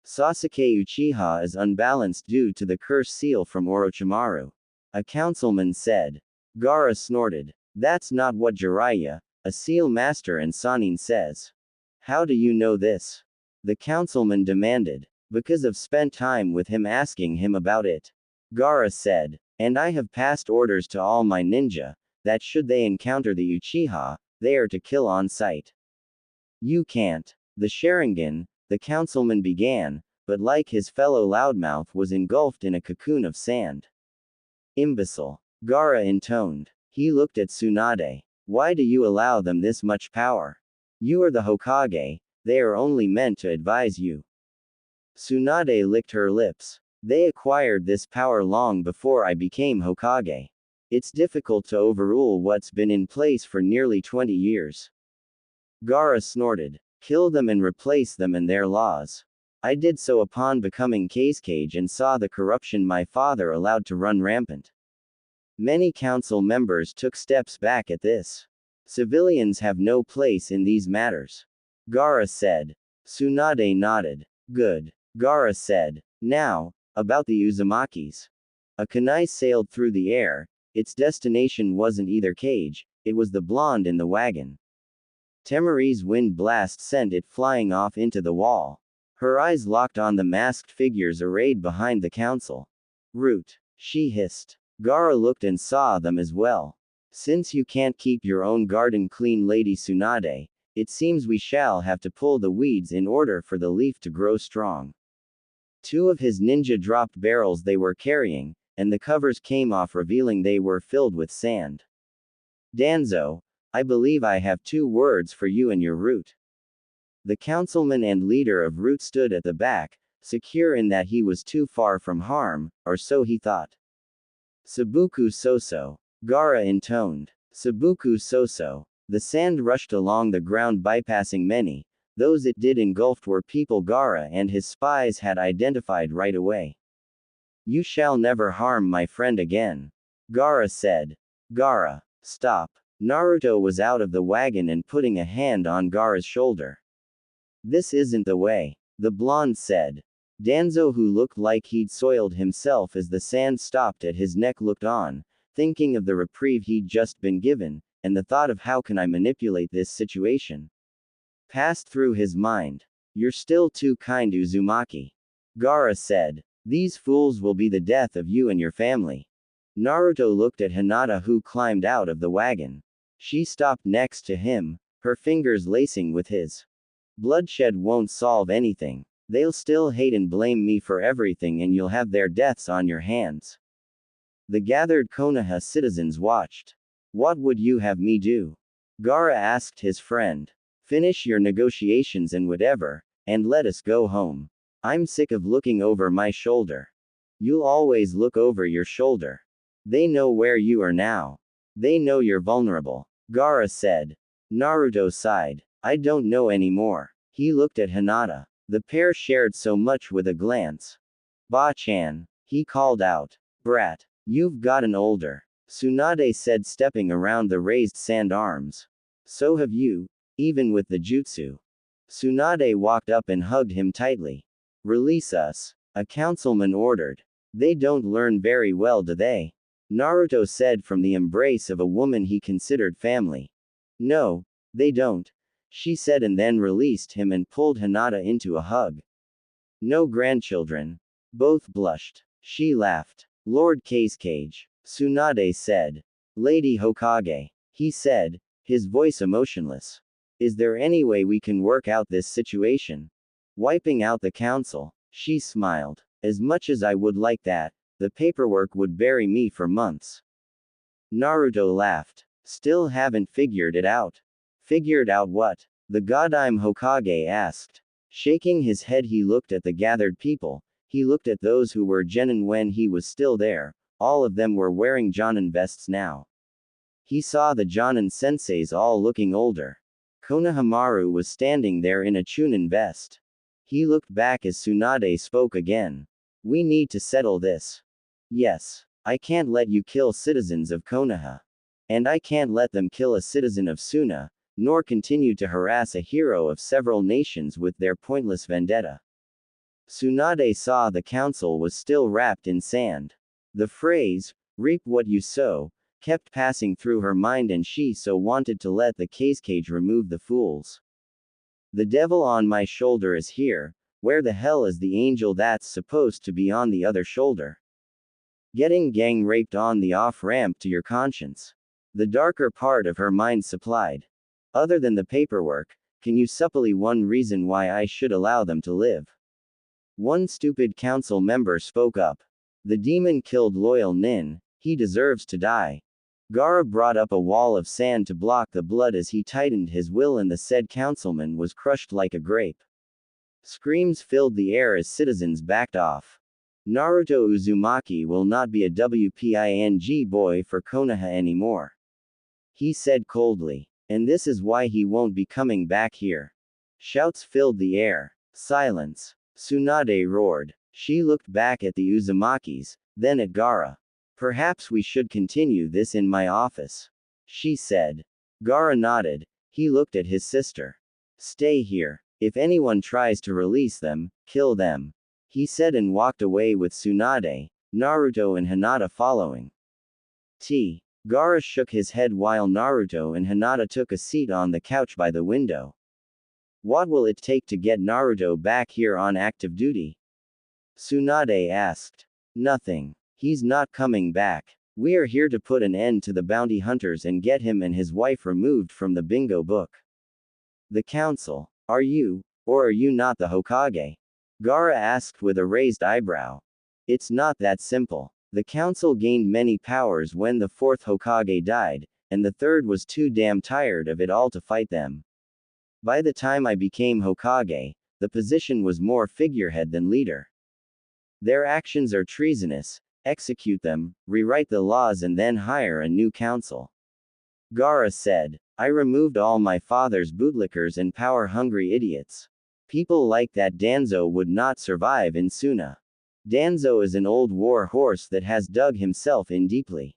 Sasuke Uchiha is unbalanced due to the curse seal from Orochimaru, a councilman said. Gaara snorted. That's not what Jiraiya, a seal master and Sannin says. How do you know this? The councilman demanded. Because I've spent time with him asking him about it. Gaara said. And I have passed orders to all my ninja, that should they encounter the Uchiha, they are to kill on sight. You can't. The Sharingan, the councilman began, but like his fellow loudmouth was engulfed in a cocoon of sand. Imbecile. Gaara intoned. He looked at Tsunade. Why do you allow them this much power? You are the Hokage, they are only meant to advise you. Tsunade licked her lips. They acquired this power long before I became Hokage. It's difficult to overrule what's been in place for nearly 20 years. Gaara snorted. Kill them and replace them and their laws. I did so upon becoming Kazekage and saw the corruption my father allowed to run rampant. Many council members took steps back at this. Civilians have no place in these matters. Gaara said. Tsunade nodded. Good. Gaara said. Now, about the Uzumakis. A kunai sailed through the air. Its destination wasn't either cage, it was the blonde in the wagon. Temari's wind blast sent it flying off into the wall. Her eyes locked on the masked figures arrayed behind the council. Root, she hissed. Gaara looked and saw them as well. Since you can't keep your own garden clean, Lady Tsunade, it seems we shall have to pull the weeds in order for the leaf to grow strong. Two of his ninja dropped barrels they were carrying, and the covers came off, revealing they were filled with sand. Danzo, I believe I have 2 words for you and your Root. The councilman and leader of Root stood at the back, secure in that he was too far from harm, or so he thought. Sabuku Soso. Gaara intoned. Sabuku Soso. The sand rushed along the ground, bypassing many. Those it did engulfed were people Gaara and his spies had identified right away. You shall never harm my friend again. Gaara said. Gaara, stop. Naruto was out of the wagon and putting a hand on Gaara's shoulder. This isn't the way, the blonde said. Danzo, who looked like he'd soiled himself as the sand stopped at his neck, looked on, thinking of the reprieve he'd just been given, and the thought of how can I manipulate this situation passed through his mind. You're still too kind, Uzumaki. Gaara said. These fools will be the death of you and your family. Naruto looked at Hinata, who climbed out of the wagon. She stopped next to him, her fingers lacing with his. Bloodshed won't solve anything. They'll still hate and blame me for everything, and you'll have their deaths on your hands. The gathered Konoha citizens watched. What would you have me do? Gaara asked his friend. Finish your negotiations and whatever, and let us go home. I'm sick of looking over my shoulder. You'll always look over your shoulder. They know where you are now. They know you're vulnerable. Gaara said. Naruto sighed. I don't know anymore. He looked at Hinata. The pair shared so much with a glance. Ba-chan. He called out. Brat. You've gotten older. Tsunade said, stepping around the raised sand arms. So have you, even with the jutsu. Tsunade walked up and hugged him tightly. Release us, a councilman ordered. They don't learn very well, do they? Naruto said from the embrace of a woman he considered family. No, they don't, she said, and then released him and pulled Hinata into a hug. No grandchildren. Both blushed. She laughed. Lord Kazekage. Tsunade said. Lady Hokage. He said, his voice emotionless. Is there any way we can work out this situation? Wiping out the council. She smiled. As much as I would like that, the paperwork would bury me for months. Naruto laughed. Still haven't figured it out. Figured out what? The Godime Hokage asked. Shaking his head, he looked at the gathered people. He looked at those who were genin when he was still there, All of them were wearing Jonin vests now. He saw the Jonin senseis all looking older. Konohamaru was standing there in a Chunin vest. He looked back as Tsunade spoke again. We need to settle this. Yes. I can't let you kill citizens of Konoha. And I can't let them kill a citizen of Suna, nor continue to harass a hero of several nations with their pointless vendetta. Tsunade saw the council was still wrapped in sand. The phrase, reap what you sow, kept passing through her mind, and she so wanted to let the cage remove the fools. The devil on my shoulder is here. Where the hell is the angel that's supposed to be on the other shoulder? Getting gang raped on the off-ramp to your conscience. The darker part of her mind supplied. Other than the paperwork, can you supply one reason why I should allow them to live? One stupid council member spoke up. The demon killed loyal Nin, he deserves to die. Gaara brought up a wall of sand to block the blood as he tightened his will, and the said councilman was crushed like a grape. Screams filled the air as citizens backed off. Naruto Uzumaki will not be a WPING boy for Konoha anymore. He said coldly. And this is why he won't be coming back here. Shouts filled the air. Silence. Tsunade roared. She looked back at the Uzumakis, then at Gaara. Perhaps we should continue this in my office, she said. Gaara nodded. He looked at his sister. Stay here. If anyone tries to release them, kill them, he said, and walked away with Tsunade, Naruto and Hinata following. Gaara shook his head while Naruto and Hinata took a seat on the couch by the window. What will it take to get Naruto back here on active duty? Tsunade asked. Nothing. He's not coming back. We are here to put an end to the bounty hunters and get him and his wife removed from the bingo book. The council. Are you, or are you not the Hokage? Gaara asked with a raised eyebrow. It's not that simple. The council gained many powers when the fourth Hokage died, and the third was too damn tired of it all to fight them. By the time I became Hokage, the position was more figurehead than leader. Their actions are treasonous, execute them, rewrite the laws, and then hire a new council. Gaara said. I removed all my father's bootlickers and power-hungry idiots. People like that Danzo would not survive in Suna. Danzo is an old war horse that has dug himself in deeply.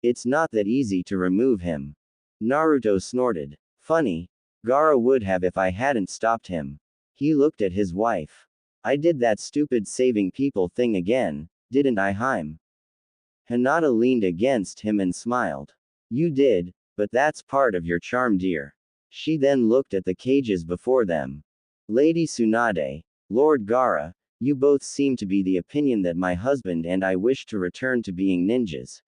It's not that easy to remove him. Naruto snorted. Funny. Gaara would have if I hadn't stopped him. He looked at his wife. I did that stupid saving people thing again, didn't I, Haim? Hinata leaned against him and smiled. You did, but that's part of your charm, dear. She then looked at the cages before them. Lady Tsunade, Lord Gaara, you both seem to be the opinion that my husband and I wish to return to being ninjas.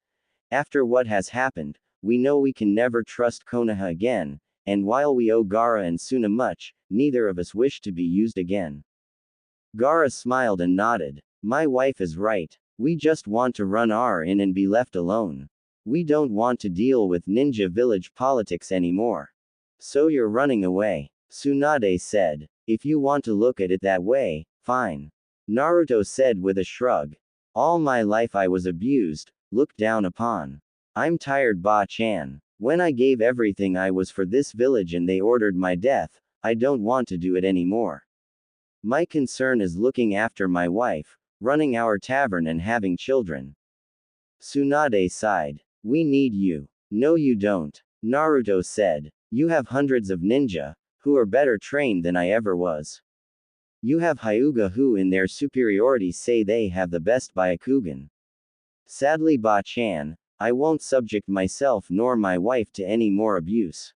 After what has happened, we know we can never trust Konoha again, and while we owe Gaara and Suna much, neither of us wish to be used again. Gaara smiled and nodded. My wife is right. We just want to run our inn and be left alone. We don't want to deal with ninja village politics anymore. So you're running away, Tsunade said. If you want to look at it that way, fine. Naruto said with a shrug. All my life I was abused, looked down upon. I'm tired, Ba-chan. When I gave everything I was for this village and they ordered my death, I don't want to do it anymore. My concern is looking after my wife, running our tavern and having children. Tsunade sighed. We need you. No you don't, Naruto said. You have hundreds of ninja, who are better trained than I ever was. You have Hyuga who in their superiority say they have the best Byakugan. Sadly, Ba-chan, I won't subject myself nor my wife to any more abuse.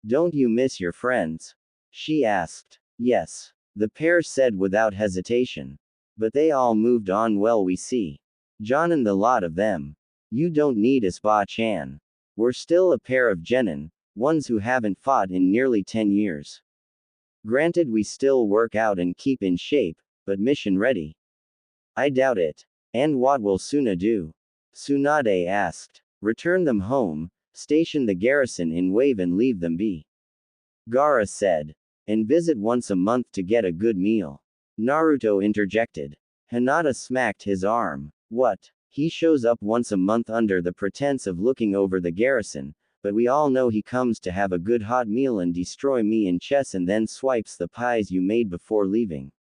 Don't you miss your friends? She asked. Yes, the pair said without hesitation. But they all moved on well, we see. John and the lot of them. You don't need us, Ba-chan. We're still a pair of genin, ones who haven't fought in nearly 10 years. Granted, we still work out and keep in shape, but mission ready? I doubt it. And what will Suna do? Tsunade asked. Return them home, station the garrison in Wave and leave them be. Gaara said. And visit once a month to get a good meal. Naruto interjected. Hinata smacked his arm. What? He shows up once a month under the pretense of looking over the garrison, but we all know he comes to have a good hot meal and destroy me in chess and then swipes the pies you made before leaving.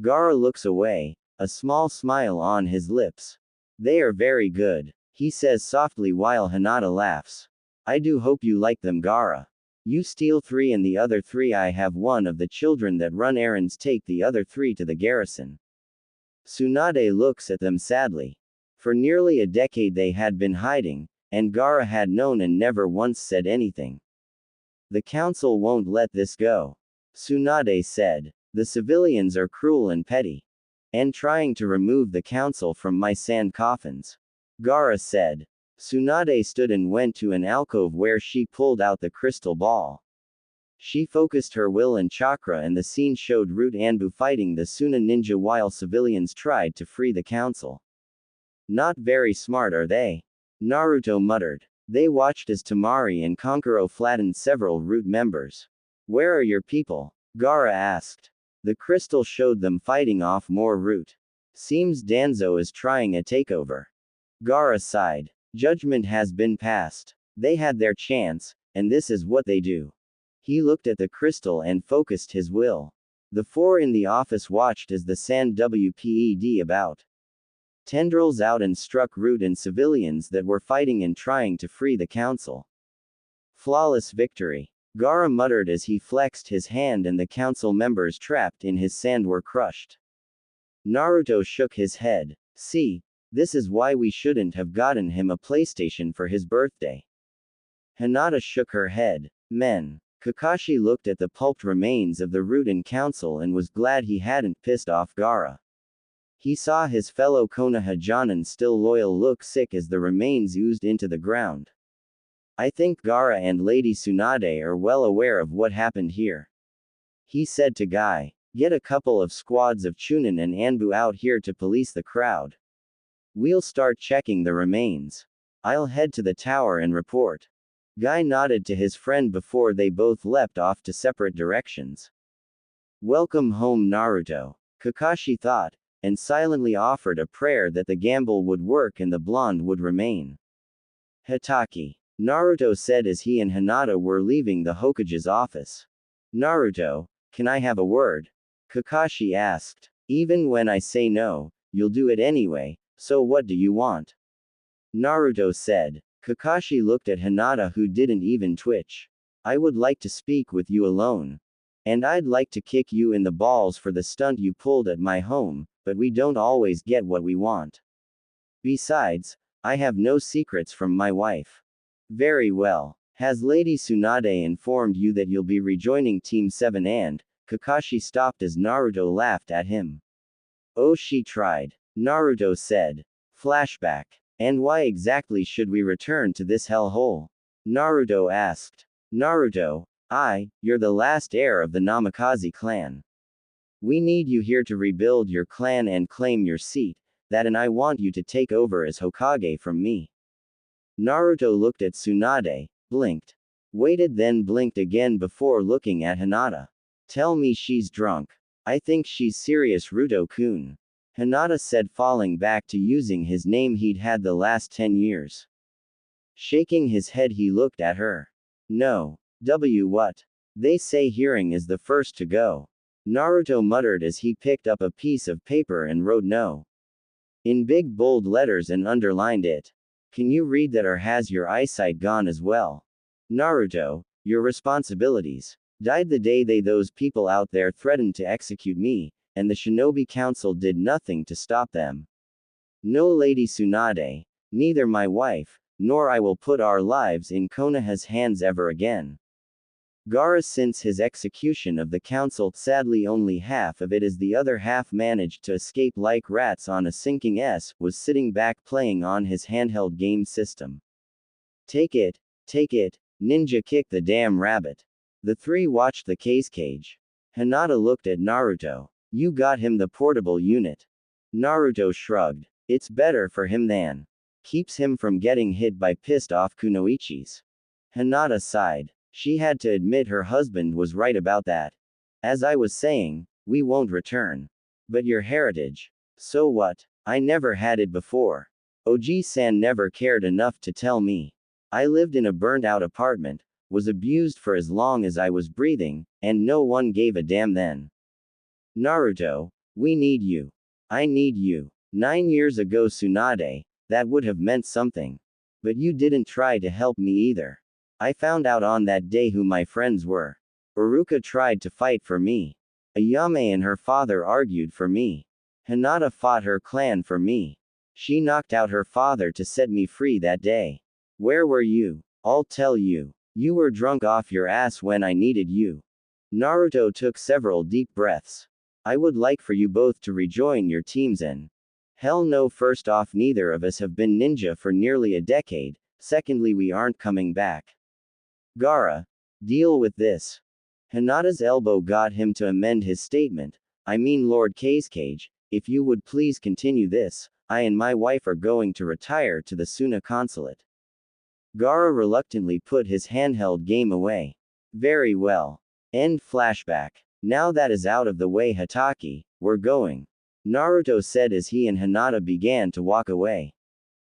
Gaara looks away, a small smile on his lips. They are very good, he says softly while Hinata laughs. I do hope you like them, Gaara. You steal 3 and the other 3 I have one of the children that run errands take the other 3 to the garrison. Tsunade looks at them sadly. For nearly a decade they had been hiding, and Gaara had known and never once said anything. The council won't let this go. Tsunade said. The civilians are cruel and petty. And trying to remove the council from my sand coffins. Gaara said. Tsunade stood and went to an alcove where she pulled out the crystal ball. She focused her will and chakra and the scene showed Root Anbu fighting the Suna ninja while civilians tried to free the council. Not very smart, are they? Naruto muttered. They watched as Tamari and Kankuro flattened several Root members. Where are your people? Gaara asked. The crystal showed them fighting off more Root. Seems Danzo is trying a takeover. Gaara sighed. Judgment has been passed. They had their chance, and this is what they do. He looked at the crystal and focused his will. The 4 in the office watched as the sand WPED about. Tendrils out and struck Root and civilians that were fighting and trying to free the council. Flawless victory. Gaara muttered as he flexed his hand and the council members trapped in his sand were crushed. Naruto shook his head. See, this is why we shouldn't have gotten him a PlayStation for his birthday. Hinata shook her head. Men. Kakashi looked at the pulped remains of the Root and council and was glad he hadn't pissed off Gaara. He saw his fellow Konoha Jonin still loyal look sick as the remains oozed into the ground. I think Gaara and Lady Tsunade are well aware of what happened here. He said to Guy, get a couple of squads of Chunin and Anbu out here to police the crowd. We'll start checking the remains. I'll head to the tower and report. Guy nodded to his friend before they both leapt off to separate directions. Welcome home, Naruto, Kakashi thought, and silently offered a prayer that the gamble would work and the blonde would remain. Hitaki, Naruto said as he and Hinata were leaving the Hokage's office. Naruto, can I have a word? Kakashi asked. Even when I say no, you'll do it anyway, so what do you want? Naruto said. Kakashi looked at Hinata who didn't even twitch. I would like to speak with you alone. And I'd like to kick you in the balls for the stunt you pulled at my home, but we don't always get what we want. Besides, I have no secrets from my wife. Very well. Has Lady Tsunade informed you that you'll be rejoining Team 7 and, Kakashi stopped as Naruto laughed at him. Oh, she tried. Naruto said. Flashback. And why exactly should we return to this hellhole? Naruto asked. Naruto, you're the last heir of the Namikaze clan. We need you here to rebuild your clan and claim your seat, and I want you to take over as Hokage from me. Naruto looked at Tsunade, blinked. Waited then blinked again before looking at Hinata. Tell me she's drunk. I think she's serious, Ruto-kun. Hinata said, falling back to using his name he'd had the last 10 years. Shaking his head he looked at her. No. What? They say hearing is the first to go. Naruto muttered as he picked up a piece of paper and wrote no. In big bold letters and underlined it. Can you read that, or has your eyesight gone as well? Naruto, your responsibilities died the day those people out there threatened to execute me, and the Shinobi Council did nothing to stop them. No, Lady Tsunade, neither my wife, nor I will put our lives in Konoha's hands ever again. Gaara, since his execution of the council, sadly only half of it as the other half managed to escape like rats on a sinking S, was sitting back playing on his handheld game system. Take it, ninja kick the damn rabbit. The 3 watched the cage. Hinata looked at Naruto. You got him the portable unit. Naruto shrugged. It's better for him than. Keeps him from getting hit by pissed off kunoichis. Hinata sighed. She had to admit her husband was right about that. As I was saying, we won't return. But your heritage. So what? I never had it before. Oji-san never cared enough to tell me. I lived in a burnt-out apartment, was abused for as long as I was breathing, and no one gave a damn then. Naruto, we need you. I need you. 9 years ago Tsunade, that would have meant something. But you didn't try to help me either. I found out on that day who my friends were. Uruka tried to fight for me. Ayame and her father argued for me. Hinata fought her clan for me. She knocked out her father to set me free that day. Where were you? I'll tell you. You were drunk off your ass when I needed you. Naruto took several deep breaths. I would like for you both to rejoin your teams and. Hell no, first off, neither of us have been ninja for nearly a decade, secondly, we aren't coming back. Gaara, deal with this. Hinata's elbow got him to amend his statement. I mean, Lord Cage, if you would please continue this, I and my wife are going to retire to the Suna consulate. Gaara reluctantly put his handheld game away. Very well. End flashback. Now that is out of the way, Hatake, we're going. Naruto said as he and Hinata began to walk away.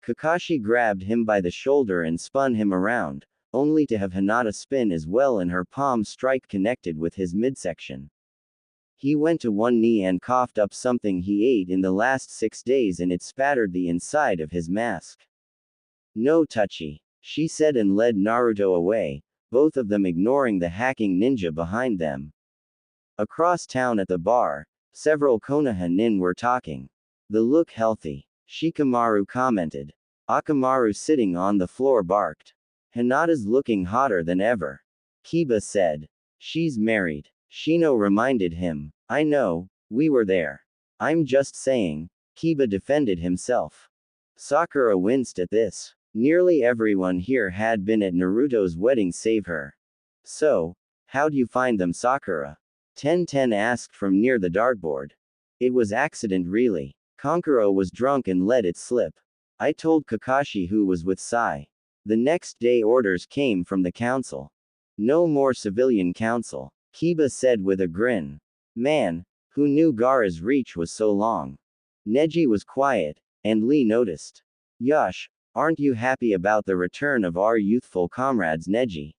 Kakashi grabbed him by the shoulder and spun him around, only to have Hinata spin as well and her palm strike connected with his midsection. He went to one knee and coughed up something he ate in the last 6 days and it spattered the inside of his mask. No touchy, she said and led Naruto away, both of them ignoring the hacking ninja behind them. Across town at the bar, several Konoha nin were talking. They look healthy, Shikamaru commented. Akamaru sitting on the floor barked. Hinata's looking hotter than ever. Kiba said. She's married. Shino reminded him. I know, we were there. I'm just saying. Kiba defended himself. Sakura winced at this. Nearly everyone here had been at Naruto's wedding save her. So, how'd you find them, Sakura? Ten asked from near the dartboard. It was accident really. Kankuro was drunk and let it slip. I told Kakashi who was with Sai. The next day orders came from the council. No more civilian council, Kiba said with a grin. Man, who knew Gaara's reach was so long? Neji was quiet, and Lee noticed. Yush, aren't you happy about the return of our youthful comrades, Neji?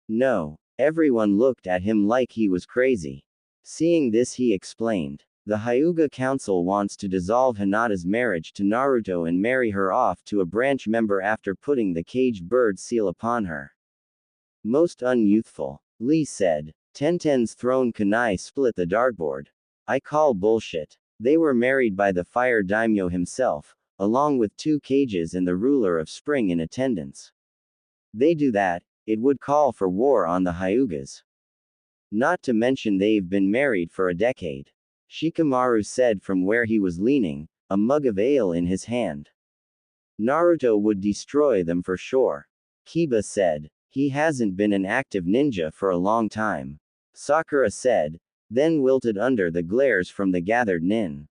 No. Everyone looked at him like he was crazy. Seeing this, he explained. The Hyuga Council wants to dissolve Hinata's marriage to Naruto and marry her off to a branch member after putting the caged bird seal upon her. Most unyouthful, Lee said. Tenten's thrown kunai split the dartboard. I call bullshit. They were married by the fire daimyo himself, along with 2 cages and the ruler of spring in attendance. They do that, it would call for war on the Hyugas. Not to mention they've been married for a decade. Shikamaru said from where he was leaning, a mug of ale in his hand. Naruto would destroy them for sure. Kiba said. He hasn't been an active ninja for a long time. Sakura said, then wilted under the glares from the gathered nin.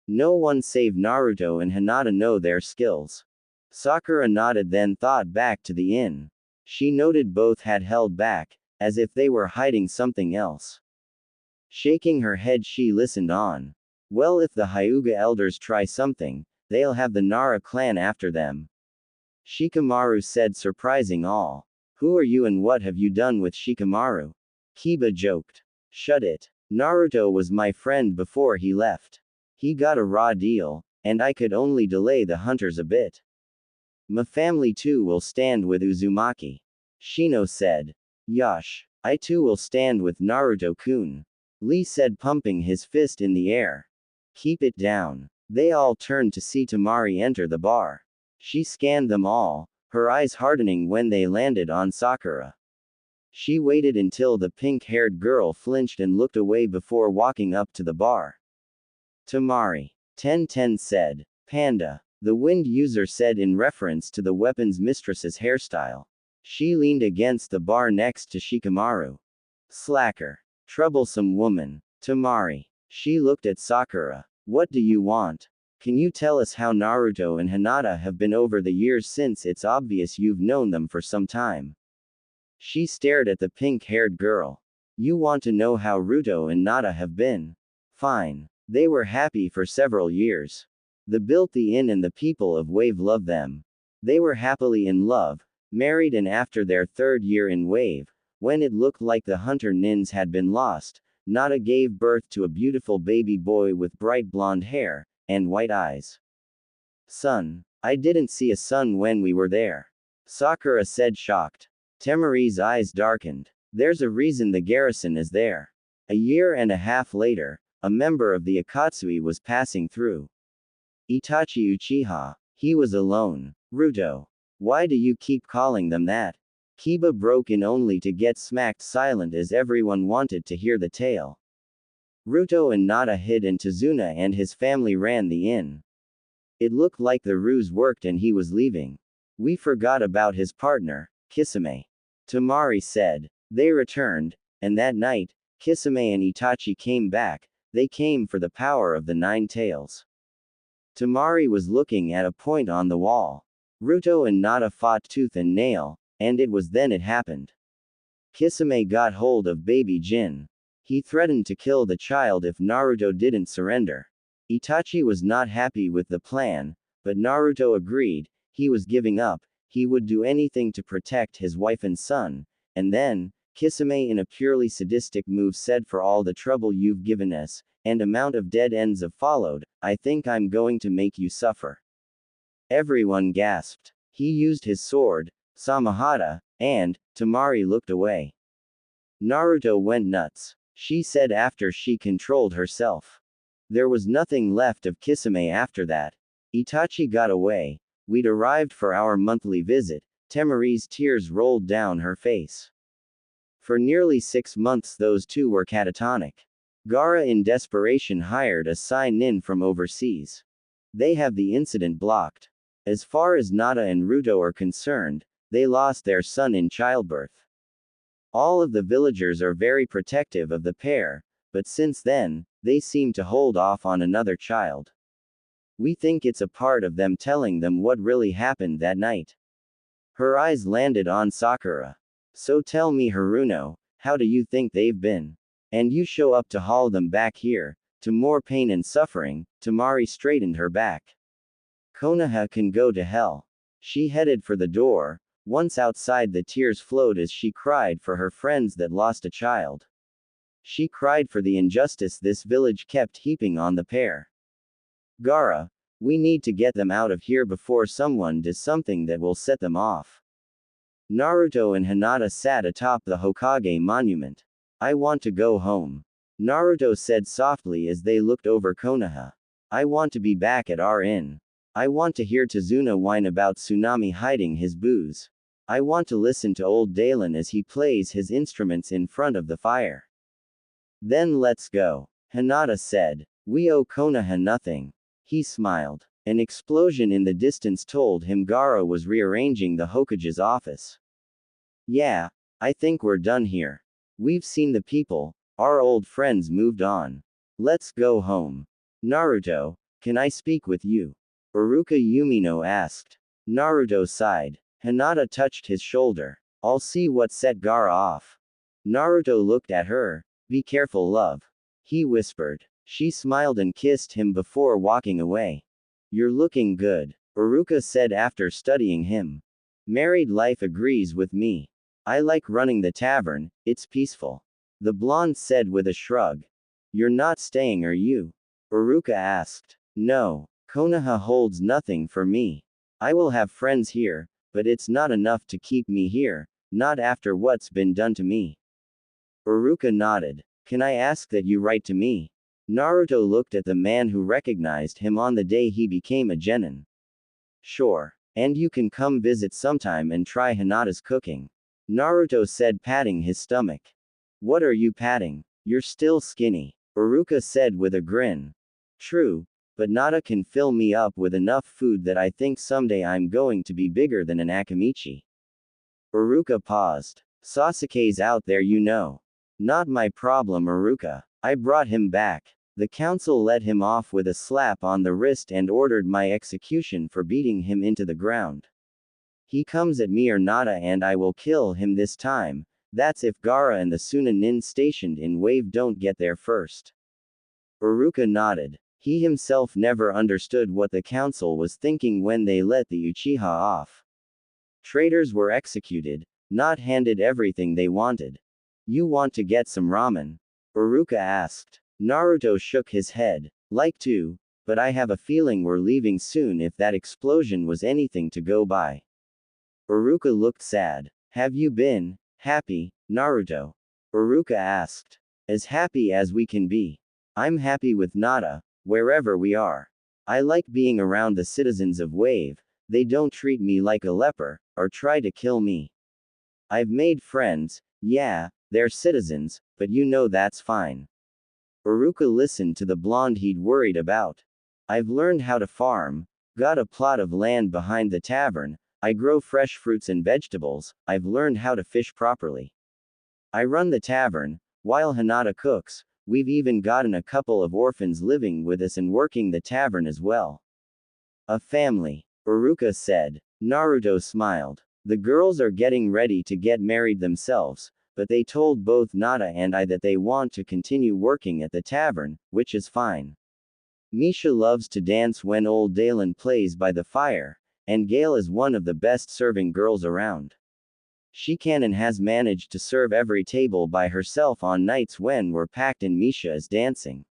No one save Naruto and Hinata know their skills. Sakura nodded, then thought back to the inn. She noted both had held back, as if they were hiding something else. Shaking her head, she listened on. Well, if the Hyuga elders try something, they'll have the Nara clan after them. Shikamaru said, surprising all. Who are you and what have you done with Shikamaru? Kiba joked. Shut it. Naruto was my friend before he left. He got a raw deal, and I could only delay the hunters a bit. My family too will stand with Uzumaki. Shino said. Yosh. I too will stand with Naruto-kun. Lee said, pumping his fist in the air. Keep it down. They all turned to see Temari enter the bar. She scanned them all, her eyes hardening when they landed on Sakura. She waited until the pink-haired girl flinched and looked away before walking up to the bar. Temari. Ten said. Panda. The wind user said in reference to the weapons mistress's hairstyle. She leaned against the bar next to Shikamaru. Slacker. Troublesome woman. Temari. She looked at Sakura. What do you want? Can you tell us how Naruto and Hinata have been over the years, since it's obvious you've known them for some time? She stared at the pink-haired girl. You want to know how Ruto and Nata have been? Fine. They were happy for several years. They built the inn and the people of Wave loved them. They were happily in love, married, and after their 3rd year in Wave, when it looked like the hunter nins had been lost, Nada gave birth to a beautiful baby boy with bright blonde hair and white eyes. Son. I didn't see a son when we were there. Sakura said, shocked. Temari's eyes darkened. There's a reason the garrison is there. A year and a half later, a member of the Akatsuki was passing through. Itachi Uchiha. He was alone. Ruto. Why do you keep calling them that? Kiba broke in only to get smacked silent as everyone wanted to hear the tale. Ruto and Nada hid and Tazuna and his family ran the inn. It looked like the ruse worked and he was leaving. We forgot about his partner, Kisame. Tamari said. They returned, and that night, Kisame and Itachi came back. They came for the power of the 9 tails. Tamari was looking at a point on the wall. Ruto and Nada fought tooth and nail, and it was then it happened. Kisame got hold of baby Jin. He threatened to kill the child if Naruto didn't surrender. Itachi was not happy with the plan, but Naruto agreed. He was giving up. He would do anything to protect his wife and son. And then, Kisame in a purely sadistic move said, for all the trouble you've given us, and amount of dead ends have followed, I think I'm going to make you suffer. Everyone gasped. He used his sword, Samahata, and Tamari looked away. Naruto went nuts. She said after she controlled herself. There was nothing left of Kisame after that. Itachi got away. We'd arrived for our monthly visit. Temari's tears rolled down her face. For nearly 6 months those two were catatonic. Gaara in desperation hired a Sai-nin from overseas. They have the incident blocked. As far as Nada and Ruto are concerned, they lost their son in childbirth. All of the villagers are very protective of the pair, but since then, they seem to hold off on another child. We think it's a part of them telling them what really happened that night. Her eyes landed on Sakura. So tell me, Haruno, how do you think they've been? And you show up to haul them back here, to more pain and suffering. Tamari straightened her back. Konoha can go to hell. She headed for the door. Once outside, the tears flowed as she cried for her friends that lost a child. She cried for the injustice this village kept heaping on the pair. Gaara, we need to get them out of here before someone does something that will set them off. Naruto and Hinata sat atop the Hokage monument. I want to go home. Naruto said softly as they looked over Konoha. I want to be back at our inn. I want to hear Tazuna whine about Tsunami hiding his booze. I want to listen to old Dalen as he plays his instruments in front of the fire. Then let's go. Hinata said. We owe Konoha nothing. He smiled. An explosion in the distance told him Gaara was rearranging the Hokage's office. Yeah, I think we're done here. We've seen the people, our old friends moved on. Let's go home. Naruto, can I speak with you? Iruka Yumino asked. Naruto sighed. Hinata touched his shoulder. I'll see what set Gaara off. Naruto looked at her. Be careful, love. He whispered. She smiled and kissed him before walking away. You're looking good, Iruka said after studying him. Married life agrees with me. I like running the tavern, it's peaceful. The blonde said with a shrug. You're not staying, are you? Iruka asked. No, Konoha holds nothing for me. I will have friends here, but it's not enough to keep me here, not after what's been done to me. Iruka nodded. Can I ask that you write to me? Naruto looked at the man who recognized him on the day he became a genin. Sure. And you can come visit sometime and try Hinata's cooking. Naruto said, patting his stomach. What are you patting? You're still skinny. Iruka said with a grin. True, but Nada can fill me up with enough food that I think someday I'm going to be bigger than an Akamichi. Iruka paused. Sasuke's out there, you know. Not my problem, Iruka. I brought him back. The council let him off with a slap on the wrist and ordered my execution for beating him into the ground. He comes at me or Nada and I will kill him this time. That's if Gaara and the Suna Nin stationed in Wave don't get there first. Iruka nodded. He himself never understood what the council was thinking when they let the Uchiha off. Traitors were executed, not handed everything they wanted. You want to get some ramen? Iruka asked. Naruto shook his head. Like to, but I have a feeling we're leaving soon if that explosion was anything to go by. Iruka looked sad. Have you been happy, Naruto? Iruka asked. As happy as we can be. I'm happy with Nada, wherever we are. I like being around the citizens of Wave. They don't treat me like a leper, or try to kill me. I've made friends, yeah, they're citizens, but you know that's fine. Iruka listened to the blonde he'd worried about. I've learned how to farm, got a plot of land behind the tavern, I grow fresh fruits and vegetables, I've learned how to fish properly. I run the tavern, while Hinata cooks, we've even gotten a couple of orphans living with us and working the tavern as well. A family, Iruka said. Naruto smiled. The girls are getting ready to get married themselves, but they told both Nada and I that they want to continue working at the tavern, which is fine. Misha loves to dance when old Dalen plays by the fire, and Gale is one of the best serving girls around. She can and has managed to serve every table by herself on nights when we're packed and Misha is dancing.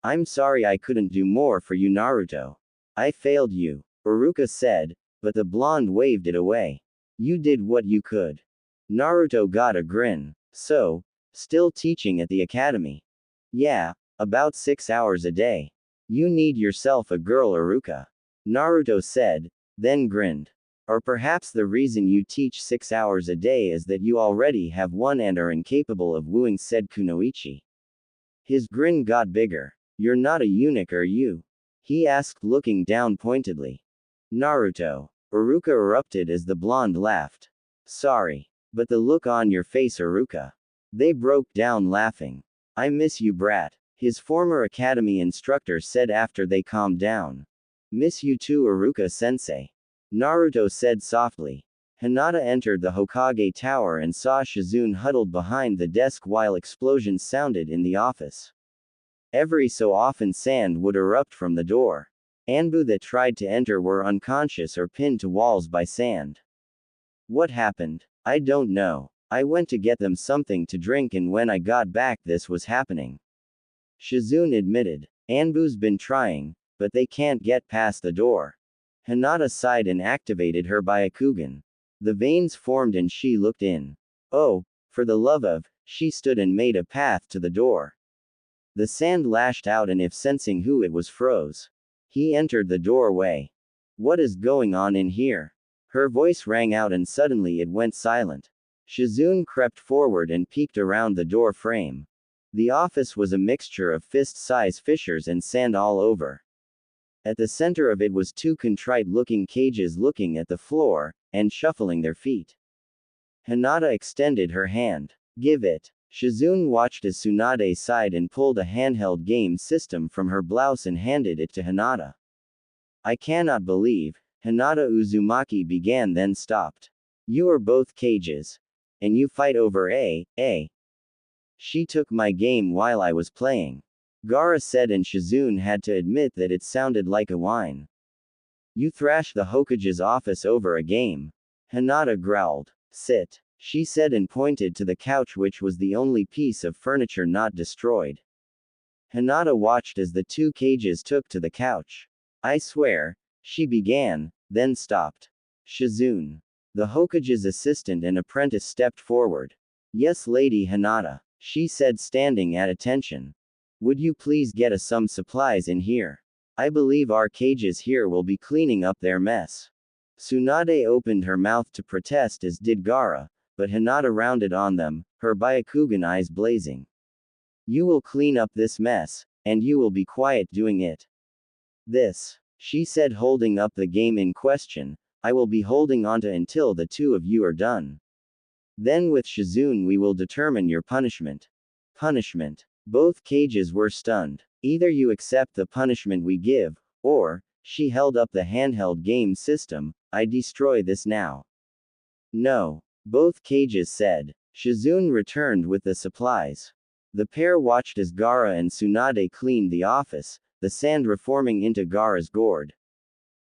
I'm sorry I couldn't do more for you, Naruto. I failed you, Iruka said, but the blonde waved it away. You did what you could. Naruto got a grin. So, still teaching at the academy? Yeah, about 6 hours a day. You need yourself a girl, Iruka. Naruto said, then grinned. Or perhaps the reason you teach 6 hours a day is that you already have one and are incapable of wooing said Kunoichi. His grin got bigger. You're not a eunuch, are you? He asked, looking down pointedly. Naruto. Iruka erupted as the blonde laughed. Sorry. But the look on your face, Iruka. They broke down laughing. I miss you, brat, his former academy instructor said after they calmed down. Miss you too, Iruka-sensei. Naruto said softly. Hinata entered the Hokage tower and saw Shizune huddled behind the desk while explosions sounded in the office. Every so often sand would erupt from the door. Anbu that tried to enter were unconscious or pinned to walls by sand. What happened? I don't know. I went to get them something to drink and when I got back this was happening. Shizune admitted. Anbu's been trying, but they can't get past the door. Hinata sighed and activated her Byakugan. The veins formed and she looked in. Oh, for the love of, she stood and made a path to the door. The sand lashed out and if sensing who it was froze. He entered the doorway. What is going on in here? Her voice rang out and suddenly it went silent. Shizune crept forward and peeked around the door frame. The office was a mixture of fist-size fissures and sand all over. At the center of it was two contrite-looking cages looking at the floor, and shuffling their feet. Hinata extended her hand. Give it. Shizune watched as Tsunade sighed and pulled a handheld game system from her blouse and handed it to Hinata. I cannot believe, Hinata Uzumaki began then stopped. You are both cages. And you fight over a. She took my game while I was playing. Gaara said and Shizune had to admit that it sounded like a whine. You thrashed the Hokage's office over a game. Hinata growled. Sit. She said and pointed to the couch which was the only piece of furniture not destroyed. Hinata watched as the two cages took to the couch. I swear, she began, then stopped. Shizune. The Hokage's assistant and apprentice stepped forward. Yes, Lady Hinata, she said standing at attention. Would you please get us some supplies in here? I believe our cages here will be cleaning up their mess. Tsunade opened her mouth to protest as did Gaara, but Hinata rounded on them, her Byakugan eyes blazing. You will clean up this mess, and you will be quiet doing it. This, she said holding up the game in question, I will be holding onto until the two of you are done. Then with Shizune we will determine your punishment. Punishment. Both cages were stunned. Either you accept the punishment we give, or, she held up the handheld game system, I destroy this now. No. Both cages said. Shizune returned with the supplies. The pair watched as Gaara and Tsunade cleaned the office, the sand reforming into Gaara's gourd.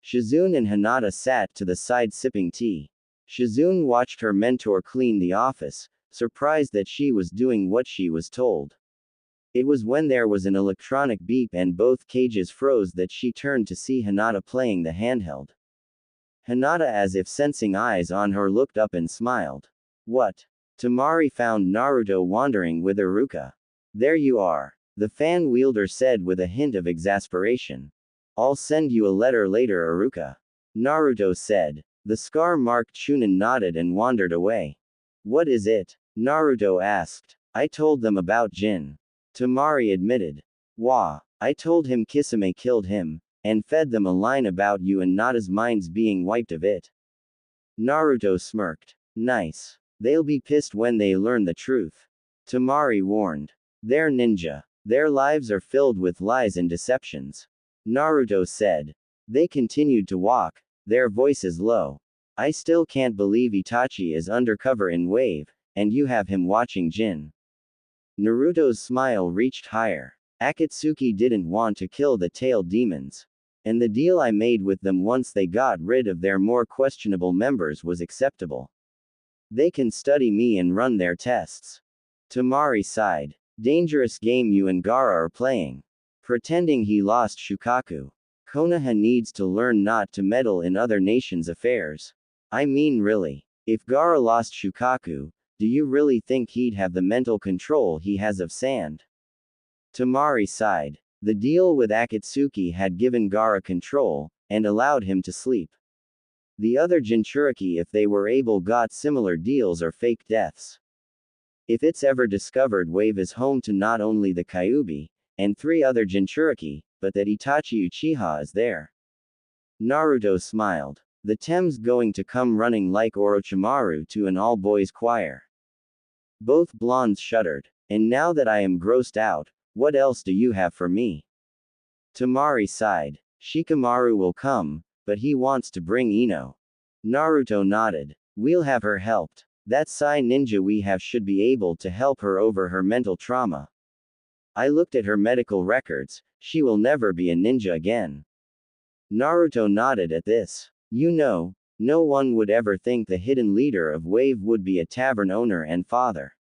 Shizune and Hinata sat to the side sipping tea. Shizune watched her mentor clean the office, surprised that she was doing what she was told. It was when there was an electronic beep and both cages froze that she turned to see Hinata playing the handheld. Hinata, as if sensing eyes on her, looked up and smiled. What? Temari found Naruto wandering with Iruka. There you are, the fan wielder said with a hint of exasperation. I'll send you a letter later, Iruka. Naruto said. The scar-marked Chunin nodded and wandered away. What is it? Naruto asked. I told them about Jin. Temari admitted. Wah. I told him Kisame killed him, and fed them a line about you and Nada's minds being wiped of it. Naruto smirked. Nice. They'll be pissed when they learn the truth. Temari warned. They're ninja. Their lives are filled with lies and deceptions. Naruto said. They continued to walk, their voices low. I still can't believe Itachi is undercover in Wave, and you have him watching Jin. Naruto's smile reached higher. Akatsuki didn't want to kill the tailed demons. And the deal I made with them once they got rid of their more questionable members was acceptable. They can study me and run their tests. Temari sighed. Dangerous game you and Gaara are playing. Pretending he lost Shukaku. Konoha needs to learn not to meddle in other nations' affairs. I mean really. If Gaara lost Shukaku, do you really think he'd have the mental control he has of sand? Temari sighed. The deal with Akatsuki had given Gaara control, and allowed him to sleep. The other Jinchuriki, if they were able, got similar deals or fake deaths. If it's ever discovered Wave is home to not only the Kyuubi, and 3 other Jinchuriki, but that Itachi Uchiha is there. Naruto smiled. The Tem's going to come running like Orochimaru to an all-boys choir. Both blondes shuddered. And now that I am grossed out, what else do you have for me? Temari sighed. Shikamaru will come, but he wants to bring Ino. Naruto nodded. We'll have her helped. That Sai ninja we have should be able to help her over her mental trauma. I looked at her medical records, she will never be a ninja again. Naruto nodded at this. You know, no one would ever think the hidden leader of Wave would be a tavern owner and father.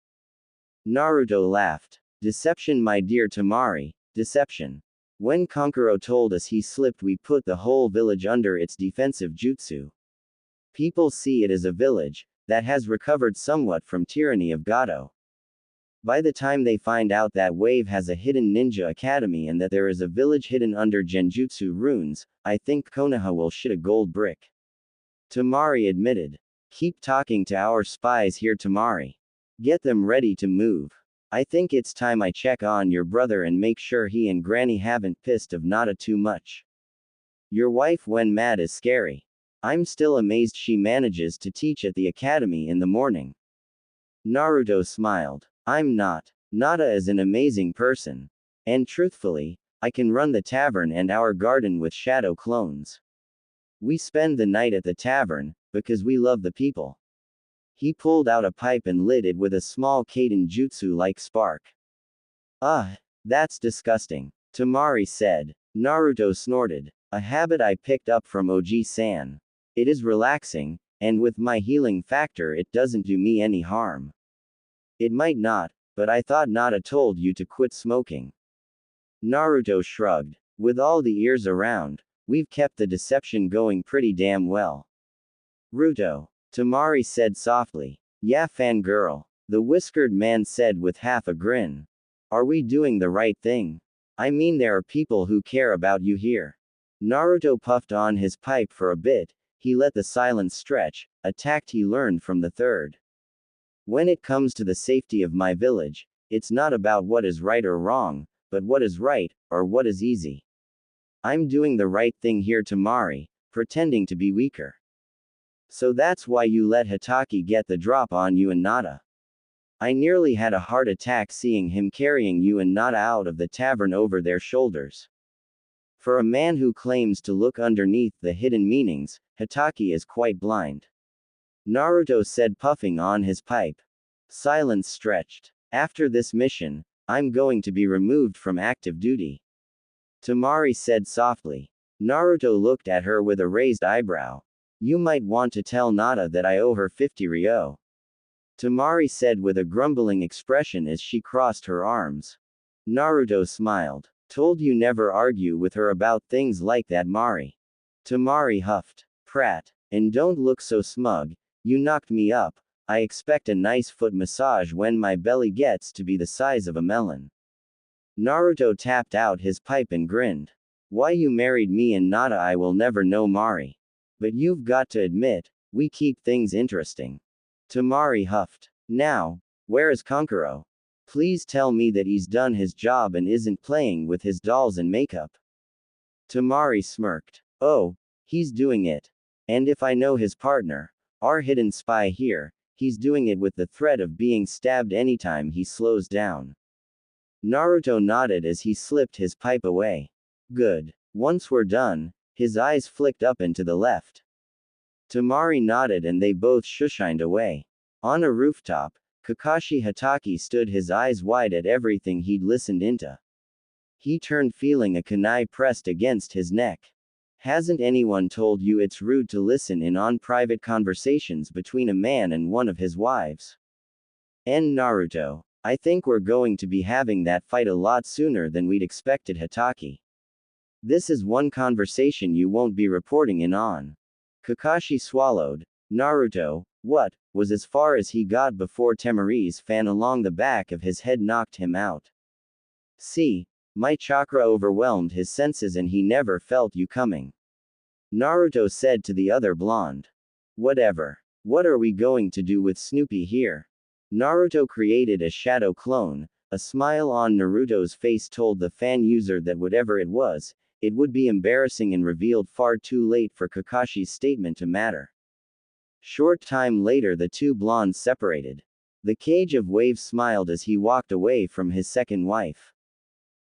Naruto laughed. Deception, my dear Temari, deception. When Kankuro told us he slipped, we put the whole village under its defensive jutsu. People see it as a village that has recovered somewhat from tyranny of Gato. By the time they find out that Wave has a hidden ninja academy and that there is a village hidden under genjutsu runes, I think Konoha will shit a gold brick. Temari admitted. Keep talking to our spies here, Temari. Get them ready to move. I think it's time I check on your brother and make sure he and Granny haven't pissed of Nada too much. Your wife when mad is scary. I'm still amazed she manages to teach at the academy in the morning. Naruto smiled. I'm not. Nada is an amazing person. And truthfully, I can run the tavern and our garden with shadow clones. We spend the night at the tavern, because we love the people. He pulled out a pipe and lit it with a small Kaden jutsu-like spark. That's disgusting. Temari said. Naruto snorted. A habit I picked up from Oji-san. It is relaxing, and with my healing factor it doesn't do me any harm. It might not, but I thought Nada told you to quit smoking. Naruto shrugged. With all the ears around, we've kept the deception going pretty damn well. Ruto. Temari said softly. Yeah, fangirl. The whiskered man said with half a grin. Are we doing the right thing? I mean, there are people who care about you here. Naruto puffed on his pipe for a bit. He let the silence stretch, a tact he learned from the third. When it comes to the safety of my village, it's not about what is right or wrong, but what is right, or what is easy. I'm doing the right thing here, Temari, pretending to be weaker. So that's why you let Hitaki get the drop on you and Nada. I nearly had a heart attack seeing him carrying you and Nada out of the tavern over their shoulders. For a man who claims to look underneath the hidden meanings, Hitaki is quite blind. Naruto said, puffing on his pipe. Silence stretched. After this mission, I'm going to be removed from active duty. Tamari said softly. Naruto looked at her with a raised eyebrow. You might want to tell Nada that I owe her 50 ryo. Tamari said with a grumbling expression as she crossed her arms. Naruto smiled. Told you never argue with her about things like that, Mari. Tamari huffed. Prat. And don't look so smug, you knocked me up. I expect a nice foot massage when my belly gets to be the size of a melon. Naruto tapped out his pipe and grinned. Why you married me and Nada I will never know, Mari. But you've got to admit, we keep things interesting. Tamari huffed. Now, where is Kankuro? Please tell me that he's done his job and isn't playing with his dolls and makeup. Tamari smirked. Oh, he's doing it. And if I know his partner, our hidden spy here, he's doing it with the threat of being stabbed anytime he slows down. Naruto nodded as he slipped his pipe away. Good. Once we're done, his eyes flicked up and to the left. Tamari nodded and they both shushined away. On a rooftop, Kakashi Hatake stood his eyes wide at everything he'd listened into. He turned feeling a kunai pressed against his neck. Hasn't anyone told you it's rude to listen in on private conversations between a man and one of his wives? And Naruto, I think we're going to be having that fight a lot sooner than we'd expected, Hatake. This is one conversation you won't be reporting in on. Kakashi swallowed. Naruto, what, was as far as he got before Temari's fan along the back of his head knocked him out. See, my chakra overwhelmed his senses and he never felt you coming. Naruto said to the other blonde. Whatever. What are we going to do with Snoopy here? Naruto created a shadow clone. A smile on Naruto's face told the fan user that whatever it was, it would be embarrassing and revealed far too late for Kakashi's statement to matter. Short time later the two blondes separated. The Cage of Waves smiled as he walked away from his second wife.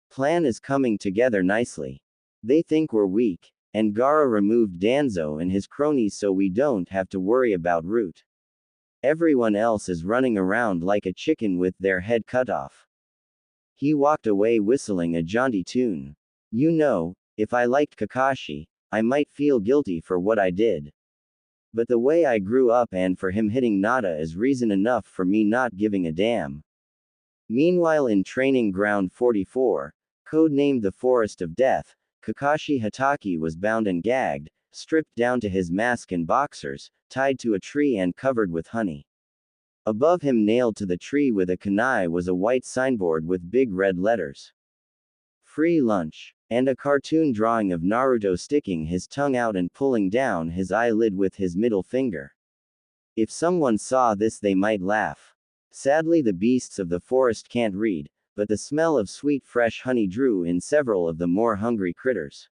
Plan is coming together nicely. They think we're weak, and Gaara removed Danzo and his cronies so we don't have to worry about Root. Everyone else is running around like a chicken with their head cut off. He walked away whistling a jaunty tune. You know, if I liked Kakashi, I might feel guilty for what I did. But the way I grew up and for him hitting Nada is reason enough for me not giving a damn. Meanwhile in Training Ground 44, codenamed the Forest of Death, Kakashi Hatake was bound and gagged, stripped down to his mask and boxers, tied to a tree and covered with honey. Above him nailed to the tree with a kunai was a white signboard with big red letters. Free lunch. And a cartoon drawing of Naruto sticking his tongue out and pulling down his eyelid with his middle finger. If someone saw this they might laugh. Sadly the beasts of the forest can't read, but the smell of sweet fresh honey drew in several of the more hungry critters.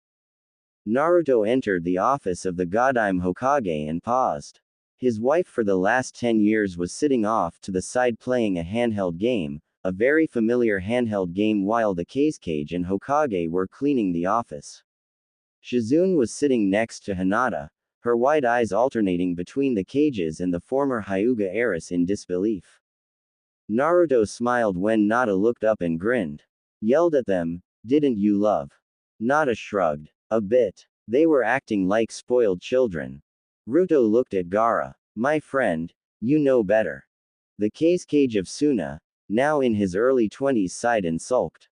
Naruto entered the office of the Godime Hokage and paused. His wife for the last 10 years was sitting off to the side playing a handheld game, a very familiar handheld game while the Kazekage and Hokage were cleaning the office. Shizune was sitting next to Hinata, her wide eyes alternating between the cages and the former Hyuga heiress in disbelief. Naruto smiled when Nada looked up and grinned. Yelled at them, didn't you love? Nada shrugged. A bit. They were acting like spoiled children. Ruto looked at Gaara. My friend, you know better. The Kazekage of Suna, now in his early 20s, sighed and sulked.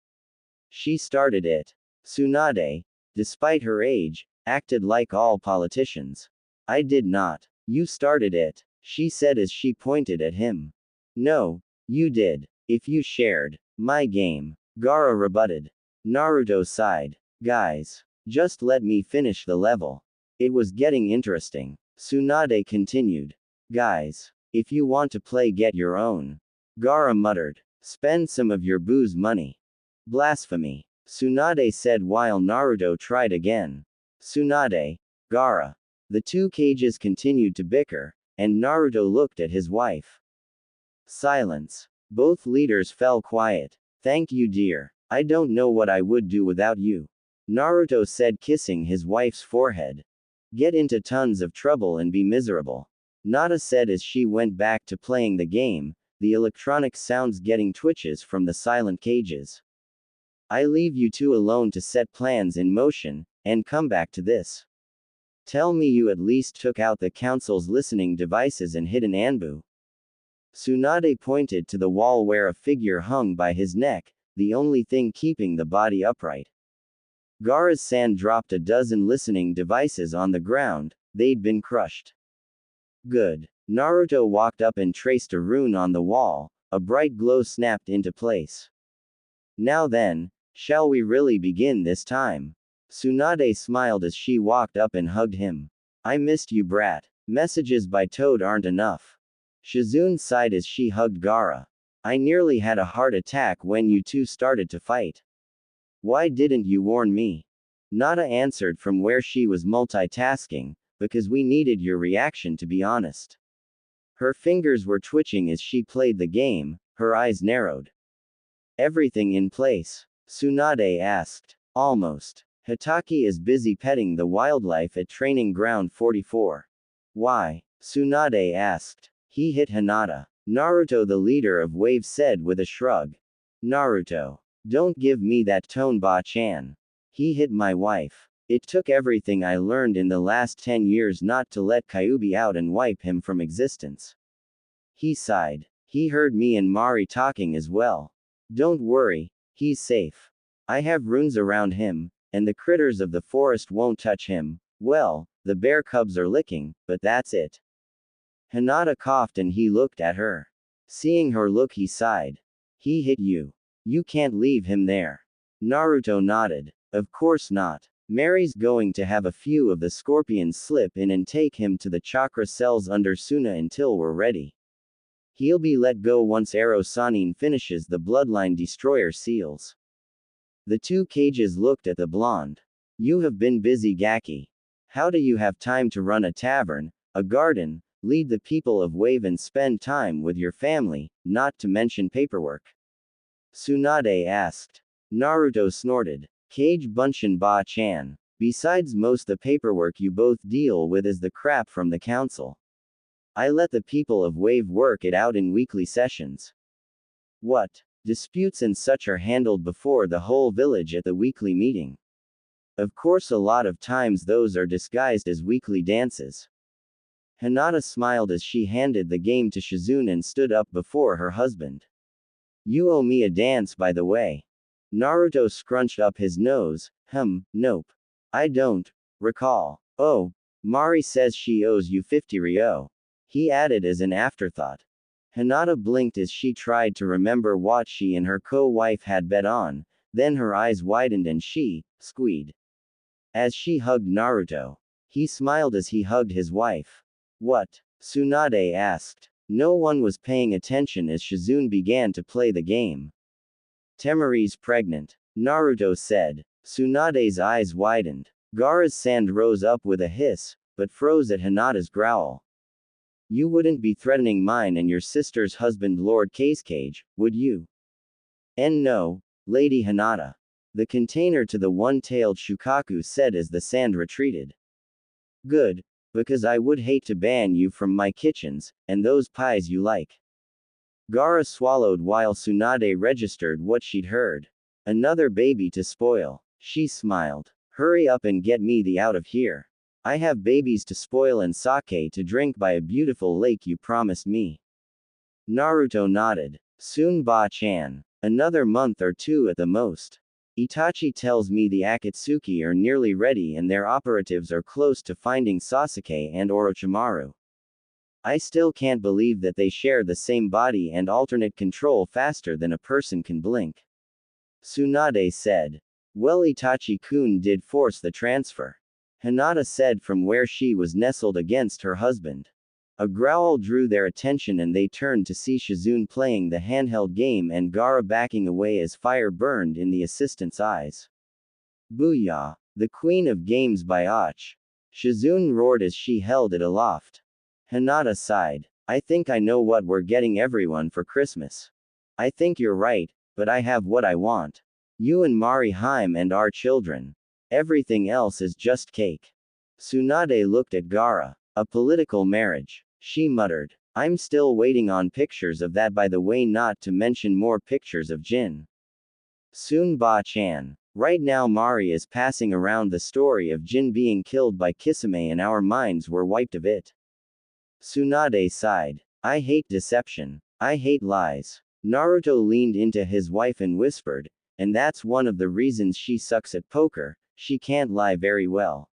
She started it. Tsunade, despite her age, acted like all politicians. I did not. You started it, she said as she pointed at him. No, you did. If you shared my game, Gaara rebutted. Naruto sighed. Guys, just let me finish the level. It was getting interesting. Tsunade continued. Guys, if you want to play, get your own. Gaara muttered. Spend some of your booze money. Blasphemy. Tsunade said while Naruto tried again. Tsunade, Gaara. The two cages continued to bicker, and Naruto looked at his wife. Silence. Both leaders fell quiet. Thank you, dear. I don't know what I would do without you. Naruto said, kissing his wife's forehead. Get into tons of trouble and be miserable. Nada said as she went back to playing the game, the electronic sounds getting twitches from the silent cages. I leave you two alone to set plans in motion, and come back to this. Tell me you at least took out the council's listening devices and hid an Anbu. Tsunade pointed to the wall where a figure hung by his neck, the only thing keeping the body upright. Gaara's-san dropped a dozen listening devices on the ground, they'd been crushed. Good. Naruto walked up and traced a rune on the wall, a bright glow snapped into place. Now then, shall we really begin this time? Tsunade smiled as she walked up and hugged him. I missed you, brat. Messages by Toad aren't enough. Shizune sighed as she hugged Gaara. I nearly had a heart attack when you two started to fight. Why didn't you warn me? Nada answered from where she was multitasking, because we needed your reaction, to be honest. Her fingers were twitching as she played the game, her eyes narrowed. Everything in place? Tsunade asked. Almost. Hitaki is busy petting the wildlife at Training Ground 44. Why? Tsunade asked. He hit Hinata. Naruto, the leader of Wave, said with a shrug. Naruto. Don't give me that tone, Ba-chan. He hit my wife. It took everything I learned in the last 10 years not to let Kyuubi out and wipe him from existence. He sighed. He heard me and Mari talking as well. Don't worry, he's safe. I have runes around him, and the critters of the forest won't touch him. Well, the bear cubs are licking, but that's it. Hinata coughed and he looked at her. Seeing her look, he sighed. He hit you. You can't leave him there. Naruto nodded. Of course not. Mary's going to have a few of the scorpions slip in and take him to the chakra cells under Suna until we're ready. He'll be let go once Ero Sanin finishes the bloodline destroyer seals. The two cages looked at the blonde. You have been busy, Gaki. How do you have time to run a tavern, a garden, lead the people of Wave and spend time with your family, not to mention paperwork? Tsunade asked. Naruto snorted. Cage Bunshin Ba-chan. Besides, most the paperwork you both deal with is the crap from the council. I let the people of Wave work it out in weekly sessions. What? Disputes and such are handled before the whole village at the weekly meeting. Of course, a lot of times those are disguised as weekly dances. Hinata smiled as she handed the game to Shizune and stood up before her husband. You owe me a dance, by the way. Naruto scrunched up his nose. Nope. I don't recall. Oh, Mari says she owes you 50 ryo. He added as an afterthought. Hinata blinked as she tried to remember what she and her co-wife had bet on, then her eyes widened and she squealed. As she hugged Naruto. He smiled as he hugged his wife. What? Tsunade asked. No one was paying attention as Shizune began to play the game. Temari's pregnant. Naruto said. Tsunade's eyes widened. Gaara's-san rose up with a hiss, but froze at Hinata's growl. You wouldn't be threatening mine and your sister's husband, Lord Cage, would you? No, Lady Hinata. The container to the one-tailed Shukaku said as the sand retreated. Good, because I would hate to ban you from my kitchens, and those pies you like. Gaara swallowed while Tsunade registered what she'd heard. Another baby to spoil. She smiled. Hurry up and get me the out of here. I have babies to spoil and sake to drink by a beautiful lake you promised me. Naruto nodded. Soon, Ba-chan. Another month or two at the most. Itachi tells me the Akatsuki are nearly ready and their operatives are close to finding Sasuke and Orochimaru. I still can't believe that they share the same body and alternate control faster than a person can blink. Tsunade said. Well, Itachi-kun did force the transfer. Hinata said from where she was nestled against her husband. A growl drew their attention and they turned to see Shizune playing the handheld game and Gaara backing away as fire burned in the assistant's eyes. Booyah! The queen of games by Och! Shizune roared as she held it aloft. Hinata sighed. I think I know what we're getting everyone for Christmas. I think you're right, but I have what I want. You and Mari Haim and our children. Everything else is just cake. Tsunade looked at Gaara. A political marriage. She muttered. I'm still waiting on pictures of that, by the way, not to mention more pictures of Jin. Soon Ba-chan. Right now Mari is passing around the story of Jin being killed by Kisame and our minds were wiped of it. Tsunade sighed. I hate deception. I hate lies. Naruto leaned into his wife and whispered, and that's one of the reasons she sucks at poker, she can't lie very well.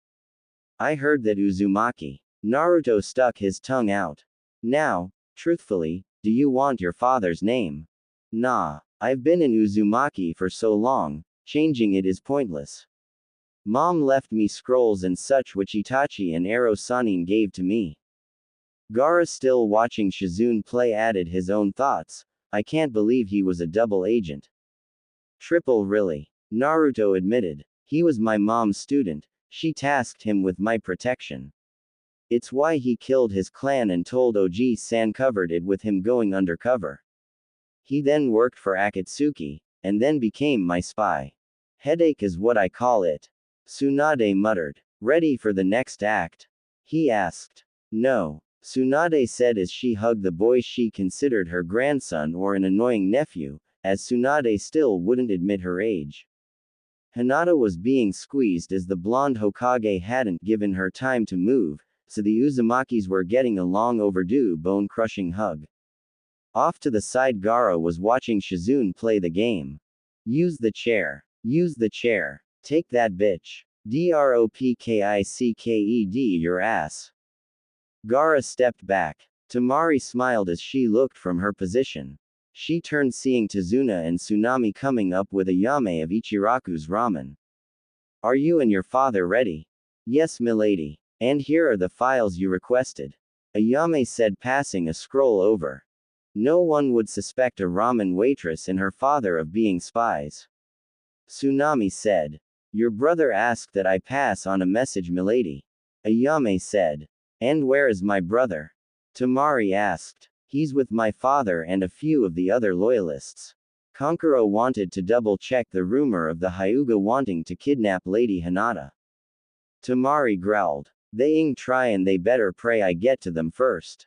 I heard that Uzumaki. Naruto stuck his tongue out. Now, truthfully, do you want your father's name? Nah, I've been in Uzumaki for so long, changing it is pointless. Mom left me scrolls and such which Itachi and Ero Sanin gave to me. Gaara, still watching Shizune play, added his own thoughts. I can't believe he was a double agent. Triple really. Naruto admitted. He was my mom's student, she tasked him with my protection. It's why he killed his clan and told Oji-san covered it with him going undercover. He then worked for Akatsuki, and then became my spy. Headache is what I call it. Tsunade muttered. Ready for the next act? He asked. No. Tsunade said as she hugged the boy she considered her grandson or an annoying nephew, as Tsunade still wouldn't admit her age. Hinata was being squeezed as the blonde Hokage hadn't given her time to move, so the Uzumakis were getting a long overdue bone-crushing hug. Off to the side, Gaara was watching Shizune play the game. Use the chair. Use the chair. Take that bitch. Dropkicked your ass. Gaara stepped back. Tamari smiled as she looked from her position. She turned seeing Tazuna and Tsunami coming up with a yame of Ichiraku's ramen. Are you and your father ready? Yes, milady. And here are the files you requested. Ayame said, passing a scroll over. No one would suspect a ramen waitress and her father of being spies. Tsunami said. Your brother asked that I pass on a message, milady. Ayame said. And where is my brother? Tamari asked. He's with my father and a few of the other loyalists. Kankuro wanted to double-check the rumor of the Hyuga wanting to kidnap Lady Hinata. Tamari growled. They'ing try and they better pray I get to them first.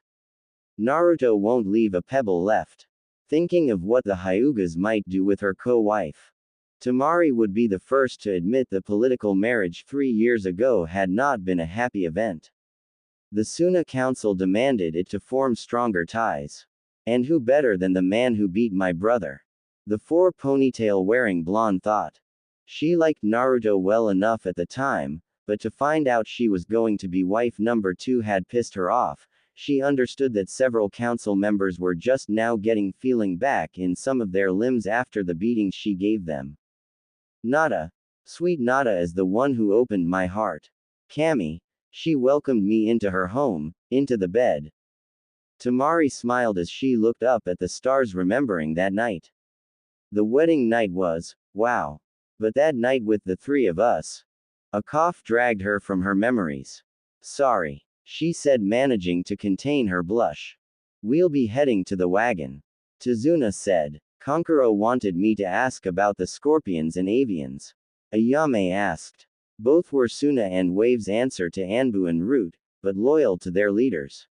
Naruto won't leave a pebble left. Thinking of what the Hyugas might do with her co-wife. Tamari would be the first to admit the political marriage 3 years ago had not been a happy event. The Suna Council demanded it to form stronger ties. And who better than the man who beat my brother? The 4 ponytail-wearing blonde thought. She liked Naruto well enough at the time, but to find out she was going to be wife number 2 had pissed her off. She understood that several council members were just now getting feeling back in some of their limbs after the beatings she gave them. Nada. Sweet Nada is the one who opened my heart. Kami. She welcomed me into her home, into the bed. Tamari smiled as she looked up at the stars, remembering that night. The wedding night was, wow. But that night with the 3 of us. A cough dragged her from her memories. Sorry, she said, managing to contain her blush. We'll be heading to the wagon. Tazuna said. Kankuro wanted me to ask about the scorpions and avians. Ayame asked. Both were Suna and Wave's answer to Anbu and Root, but loyal to their leaders.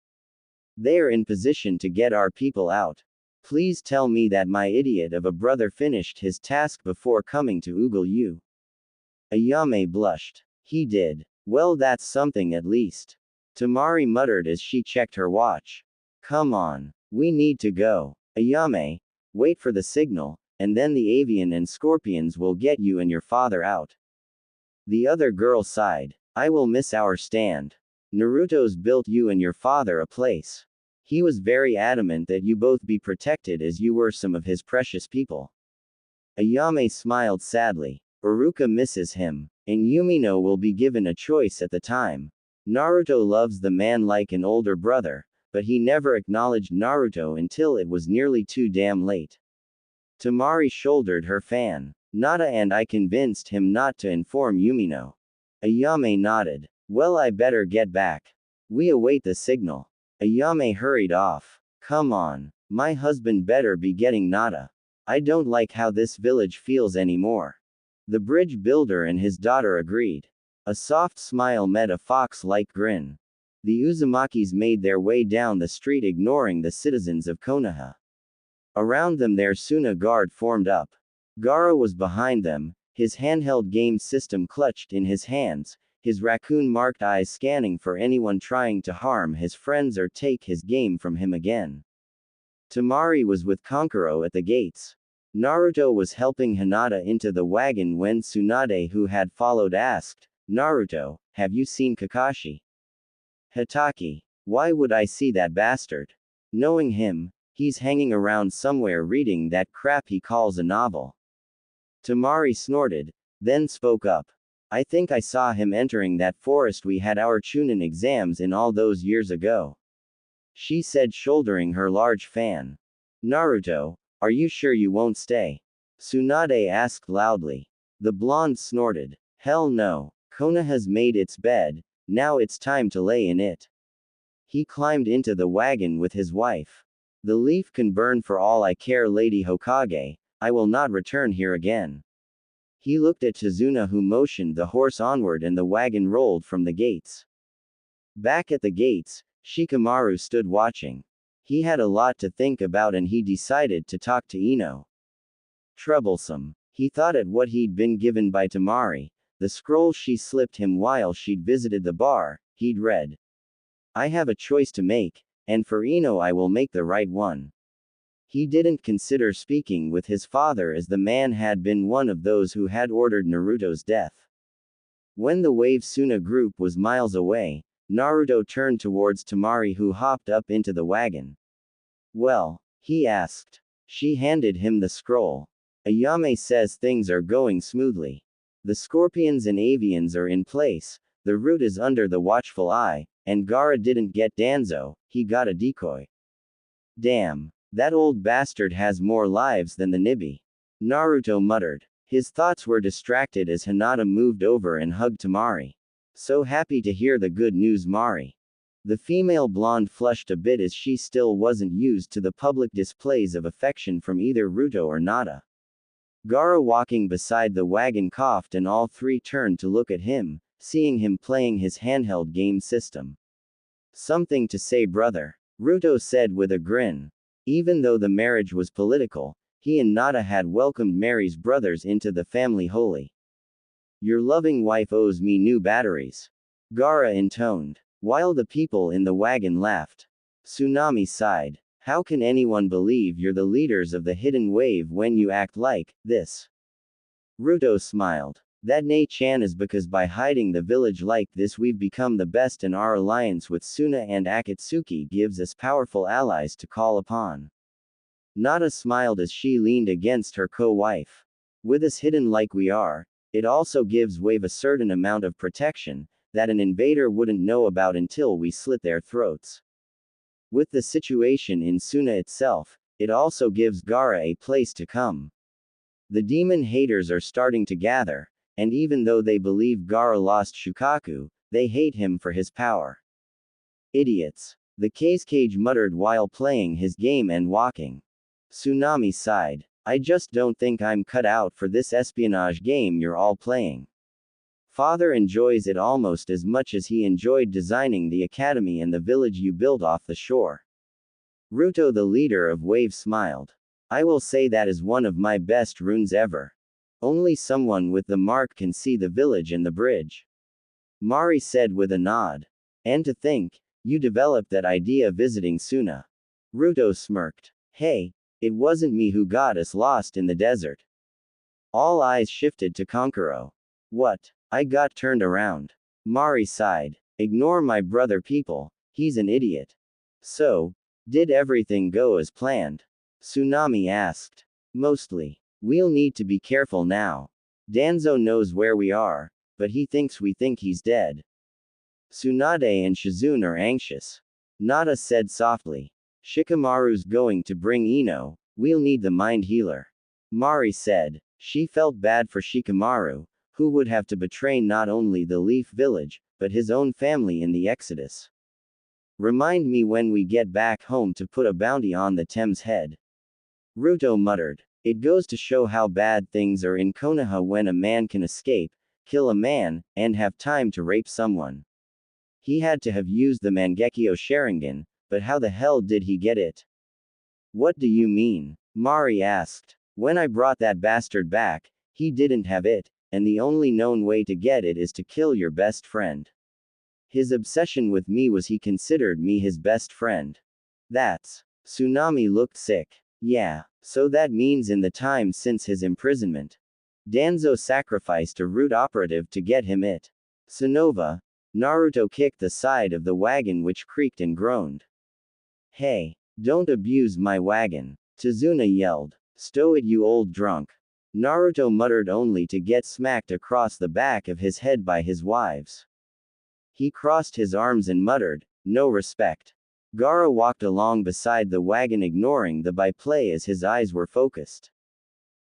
They are in position to get our people out. Please tell me that my idiot of a brother finished his task before coming to Ugal U. Ayame blushed. He did. Well, that's something at least. Tamari muttered as she checked her watch. Come on. We need to go. Ayame. Wait for the signal, and then the avian and scorpions will get you and your father out. The other girl sighed. I will miss our stand. Naruto's built you and your father a place. He was very adamant that you both be protected as you were some of his precious people. Ayame smiled sadly. Uruka misses him, and Yumino will be given a choice at the time. Naruto loves the man like an older brother, but he never acknowledged Naruto until it was nearly too damn late. Tamari shouldered her fan. Nada and I convinced him not to inform Yumino. Ayame nodded. Well, I better get back. We await the signal. Ayame hurried off. Come on. My husband better be getting Nada. I don't like how this village feels anymore. The bridge builder and his daughter agreed. A soft smile met a fox-like grin. The Uzumakis made their way down the street, ignoring the citizens of Konoha. Around them their Suna guard formed up. Gaara was behind them, his handheld game system clutched in his hands, his raccoon-marked eyes scanning for anyone trying to harm his friends or take his game from him again. Temari was with Kankuro at the gates. Naruto was helping Hinata into the wagon when Tsunade, who had followed, asked, "Naruto, have you seen Kakashi?" "Hitaki. Why would I see that bastard? Knowing him, he's hanging around somewhere reading that crap he calls a novel." Temari snorted, then spoke up. "I think I saw him entering that forest we had our Chunin exams in all those years ago," she said, shouldering her large fan. "Naruto, are you sure you won't stay?" Tsunade asked loudly. The blonde snorted. "Hell no. Konoha's made its bed, now it's time to lay in it." He climbed into the wagon with his wife. "The leaf can burn for all I care, Lady Hokage, I will not return here again." He looked at Tazuna, who motioned the horse onward, and the wagon rolled from the gates. Back at the gates, Shikamaru stood watching. He had a lot to think about and he decided to talk to Ino. Troublesome. He thought at what he'd been given by Temari, the scroll she slipped him while she'd visited the bar. He'd read, "I have a choice to make, and for Ino I will make the right one." He didn't consider speaking with his father, as the man had been one of those who had ordered Naruto's death. When the Wave Suna group was miles away, Naruto turned towards Temari, who hopped up into the wagon. "Well?" he asked. She handed him the scroll. "Ayame says things are going smoothly. The scorpions and avians are in place, the route is under the watchful eye, and Gaara didn't get Danzo, he got a decoy. Damn. That old bastard has more lives than the Nibi." Naruto muttered. His thoughts were distracted as Hinata moved over and hugged Temari. "So happy to hear the good news, Mari." The female blonde flushed a bit, as she still wasn't used to the public displays of affection from either Ruto or Nada. Gaara, walking beside the wagon, coughed and all three turned to look at him, seeing him playing his handheld game system. "Something to say, brother?" Ruto said with a grin. Even though the marriage was political, he and Nada had welcomed Mary's brothers into the family wholly. "Your loving wife owes me new batteries," Gaara intoned, while the people in the wagon laughed. Tsunami sighed. "How can anyone believe you're the leaders of the hidden wave when you act like this?" Ruto smiled. "That Nei-chan is because by hiding the village like this we've become the best, and our alliance with Suna and Akatsuki gives us powerful allies to call upon." Nada smiled as she leaned against her co-wife. "With us hidden like we are, it also gives Wave a certain amount of protection that an invader wouldn't know about until we slit their throats. With the situation in Suna itself, it also gives Gaara a place to come. The demon haters are starting to gather, and even though they believe Gaara lost Shukaku, they hate him for his power." "Idiots," the Cage muttered while playing his game and walking. Tsunami sighed. "I just don't think I'm cut out for this espionage game you're all playing. Father enjoys it almost as much as he enjoyed designing the academy and the village you built off the shore." Ruto, the leader of Wave, smiled. "I will say that is one of my best runes ever. Only someone with the mark can see the village and the bridge." Mari said with a nod. "And to think, you developed that idea visiting Suna." Ruto smirked. "Hey, it wasn't me who got us lost in the desert." All eyes shifted to Kankuro. "What? I got turned around." Mari sighed. "Ignore my brother, people, he's an idiot." "So, did everything go as planned?" Tsunami asked. "Mostly. We'll need to be careful now. Danzo knows where we are, but he thinks we think he's dead." Tsunade and Shizune are anxious. Nada said softly. "Shikamaru's going to bring Ino, we'll need the mind healer." Mari said. She felt bad for Shikamaru, who would have to betray not only the Leaf Village, but his own family in the Exodus. "Remind me when we get back home to put a bounty on the Thames head." Ruto muttered. "It goes to show how bad things are in Konoha when a man can escape, kill a man, and have time to rape someone. He had to have used the Mangekyo Sharingan, but how the hell did he get it?" "What do you mean?" Mari asked. When I brought that bastard back, he didn't have it, and the only known way to get it is to kill your best friend. His obsession with me was he considered me his best friend. That's. Tsunami looked sick. Yeah, so that means in the time since his imprisonment, Danzo sacrificed a root operative to get him it. Sonova. Naruto kicked the side of the wagon which creaked and groaned. Hey, don't abuse my wagon, Tazuna yelled. Stow it, you old drunk. Naruto muttered only to get smacked across the back of his head by his wives. He crossed his arms and muttered, no respect. Gaara walked along beside the wagon ignoring the byplay as his eyes were focused.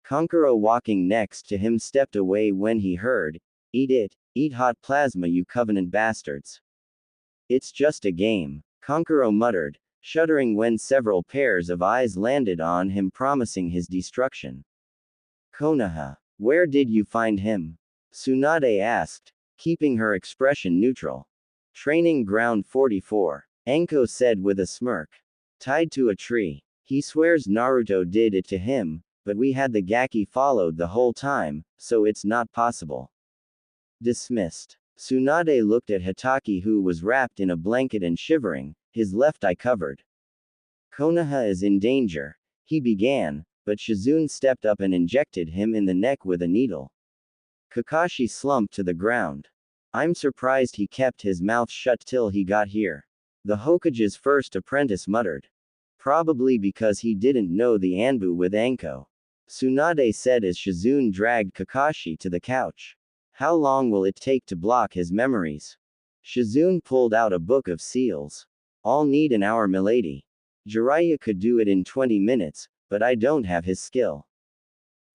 Kankuro walking next to him stepped away when he heard, eat it, eat hot plasma you covenant bastards. It's just a game, Kankuro muttered, shuddering when several pairs of eyes landed on him promising his destruction. Konoha, where did you find him? Tsunade asked, keeping her expression neutral. Training ground 44, Anko said with a smirk. Tied to a tree. He swears Naruto did it to him, but we had the Gaki followed the whole time, so it's not possible. Dismissed. Tsunade looked at Hitaki who was wrapped in a blanket and shivering, his left eye covered. Konoha is in danger, he began, but Shizune stepped up and injected him in the neck with a needle. Kakashi slumped to the ground. I'm surprised he kept his mouth shut till he got here. The Hokage's first apprentice muttered. Probably because he didn't know the Anbu with Anko. Tsunade said as Shizune dragged Kakashi to the couch. How long will it take to block his memories? Shizune pulled out a book of seals. I'll need an hour, milady. Jiraiya could do it in 20 minutes, but I don't have his skill.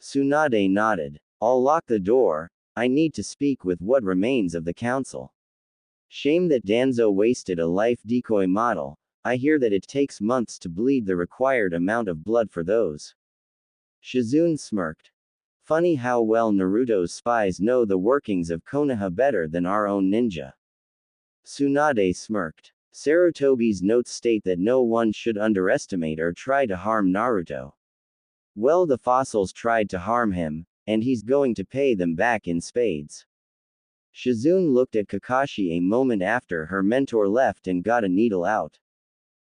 Tsunade nodded. I'll lock the door, I need to speak with what remains of the council. Shame that Danzo wasted a life decoy model, I hear that it takes months to bleed the required amount of blood for those. Shizune smirked. Funny how well Naruto's spies know the workings of Konoha better than our own ninja. Tsunade smirked. Sarutobi's notes state that no one should underestimate or try to harm Naruto. Well, the fossils tried to harm him, and he's going to pay them back in spades. Shizune looked at Kakashi a moment after her mentor left and got a needle out.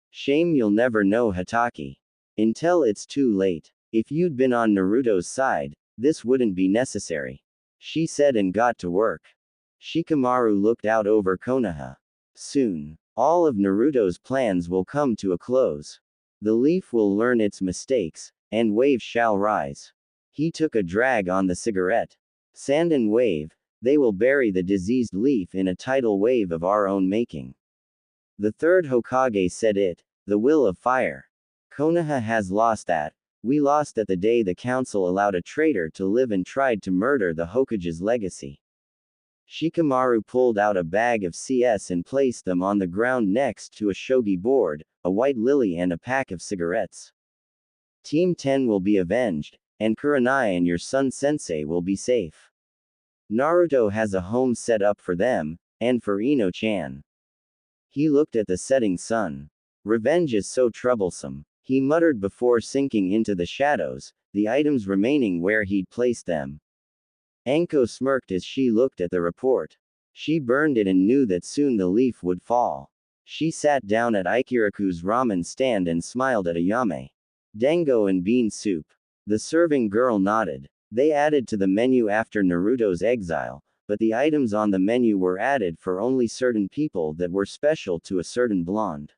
Shame you'll never know Hitaki. Until it's too late. If you'd been on Naruto's side, this wouldn't be necessary. She said and got to work. Shikamaru looked out over Konoha. Soon, all of Naruto's plans will come to a close. The leaf will learn its mistakes, and wave shall rise. He took a drag on the cigarette. Sand and wave, they will bury the diseased leaf in a tidal wave of our own making. The third Hokage said it, the will of fire. Konoha has lost that. We lost that the day the council allowed a traitor to live and tried to murder the Hokage's legacy. Shikamaru pulled out a bag of CS and placed them on the ground next to a shogi board, a white lily and a pack of cigarettes. Team 10 will be avenged, and Kurenai and your son Sensei will be safe. Naruto has a home set up for them, and for Ino-chan. He looked at the setting sun. Revenge is so troublesome, he muttered before sinking into the shadows, the items remaining where he'd placed them. Anko smirked as she looked at the report. She burned it and knew that soon the leaf would fall. She sat down at Ikiraku's ramen stand and smiled at Ayame. Dango and bean soup. The serving girl nodded. They added to the menu after Naruto's exile, but the items on the menu were added for only certain people that were special to a certain blonde.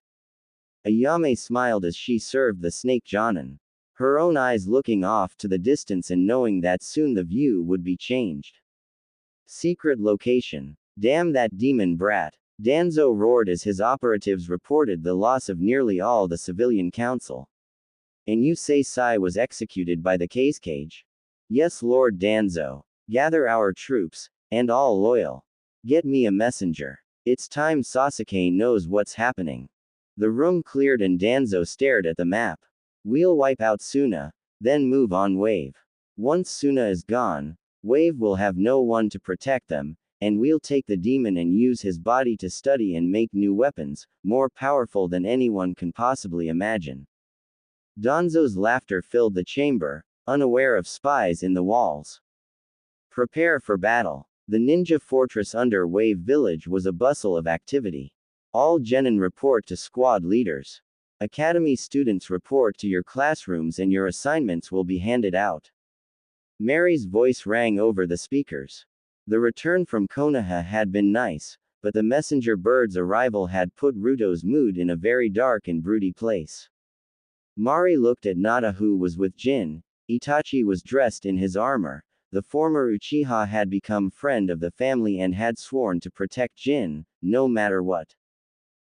Ayame smiled as she served the snake Jonin. Her own eyes looking off to the distance and knowing that soon the view would be changed. Secret location. Damn that demon brat. Danzo roared as his operatives reported the loss of nearly all the civilian council. And you say Sai was executed by the Cage? Yes, Lord Danzo. Gather our troops, and all loyal. Get me a messenger. It's time Sasuke knows what's happening. The room cleared and Danzo stared at the map. We'll wipe out Suna, then move on Wave. Once Suna is gone, Wave will have no one to protect them, and we'll take the demon and use his body to study and make new weapons, more powerful than anyone can possibly imagine. Danzo's laughter filled the chamber, unaware of spies in the walls. Prepare for battle. The ninja fortress under Wave Village was a bustle of activity. All genin report to squad leaders. Academy students report to your classrooms and your assignments will be handed out. Mary's voice rang over the speakers. The return from Konoha had been nice, but the messenger bird's arrival had put Ruto's mood in a very dark and broody place. Mari looked at Nada, who was with Jin. Itachi was dressed in his armor. The former Uchiha had become friend of the family and had sworn to protect Jin, no matter what.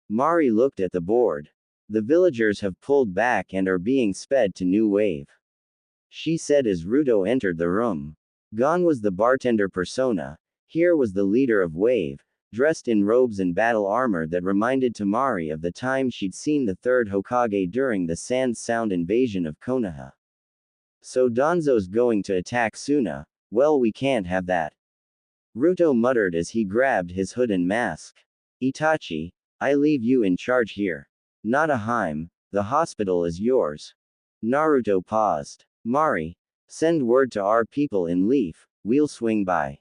Mari looked at the board. The villagers have pulled back and are being sped to New Wave. She said as Ruto entered the room. Gone was the bartender persona. Here was the leader of Wave, dressed in robes and battle armor that reminded Mari of the time she'd seen the third Hokage during the Sand Sound invasion of Konoha. So Danzo's going to attack Suna. Well, we can't have that. Ruto muttered as he grabbed his hood and mask. Itachi, I leave you in charge here. Nadaheim, the hospital is yours. Naruto paused. Mari, send word to our people in Leaf, we'll swing by.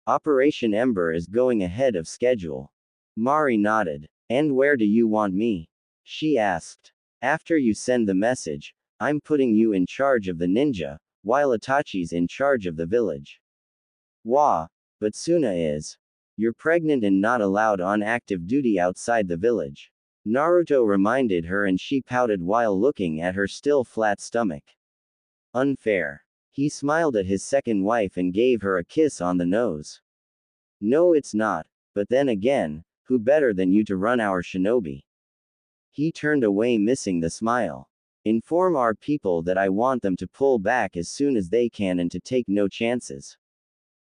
Operation Ember is going ahead of schedule. Mari nodded. And where do you want me? She asked. After you send the message, I'm putting you in charge of the ninja, while Itachi's in charge of the village. Wah, but Suna is. You're pregnant and not allowed on active duty outside the village. Naruto reminded her and she pouted while looking at her still flat stomach. Unfair. He smiled at his second wife and gave her a kiss on the nose. No, it's not, but then again, who better than you to run our shinobi? He turned away, missing the smile. Inform our people that I want them to pull back as soon as they can and to take no chances.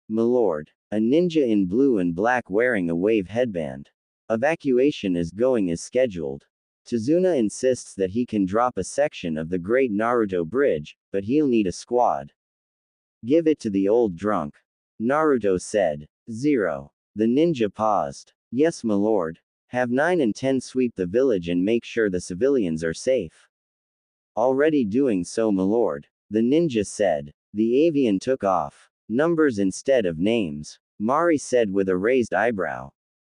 Milord. A ninja in blue and black wearing a wave headband. Evacuation is going as scheduled. Tazuna insists that he can drop a section of the Great Naruto Bridge, but he'll need a squad. Give it to the old drunk. Naruto said. 0. The ninja paused. Yes, milord. Have 9 and 10 sweep the village and make sure the civilians are safe. Already doing so, milord. The ninja said. The avian took off. Numbers instead of names. Mari said with a raised eyebrow.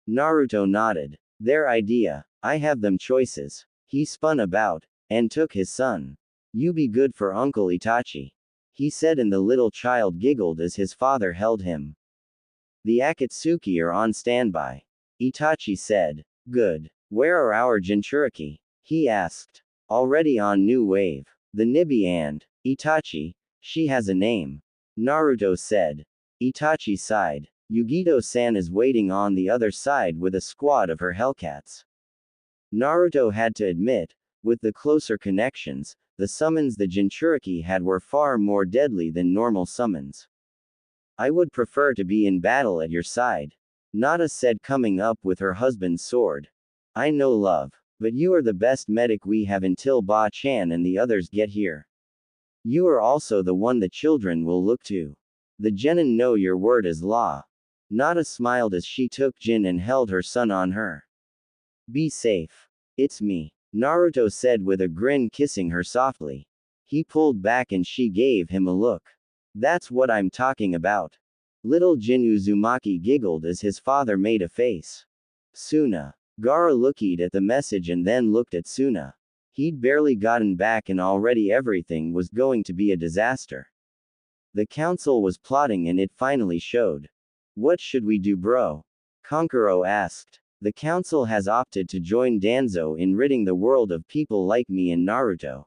Naruto nodded. Their idea. I have them choices. He spun about, and took his son. You be good for Uncle Itachi. He said, and the little child giggled as his father held him. The Akatsuki are on standby. Itachi said. Good. Where are our Jinchuriki? He asked. Already on New Wave. The Nibi and Itachi. She has a name. Naruto said. Itachi sighed. Yugito-san is waiting on the other side with a squad of her Hellcats. Naruto had to admit, with the closer connections, the summons the Jinchuriki had were far more deadly than normal summons. I would prefer to be in battle at your side. Nada said, coming up with her husband's sword. I know, love, but you are the best medic we have until Ba-chan and the others get here. You are also the one the children will look to. The genin know your word is law. Nada smiled as she took Jin and held her son on her. Be safe. It's me. Naruto said with a grin, kissing her softly. He pulled back and she gave him a look. That's what I'm talking about. Little Jin Uzumaki giggled as his father made a face. Suna. Gaara looked at the message and then looked at Suna. He'd barely gotten back and already everything was going to be a disaster. The council was plotting and it finally showed. What should we do, bro? Kankuro asked. The council has opted to join Danzo in ridding the world of people like me and Naruto.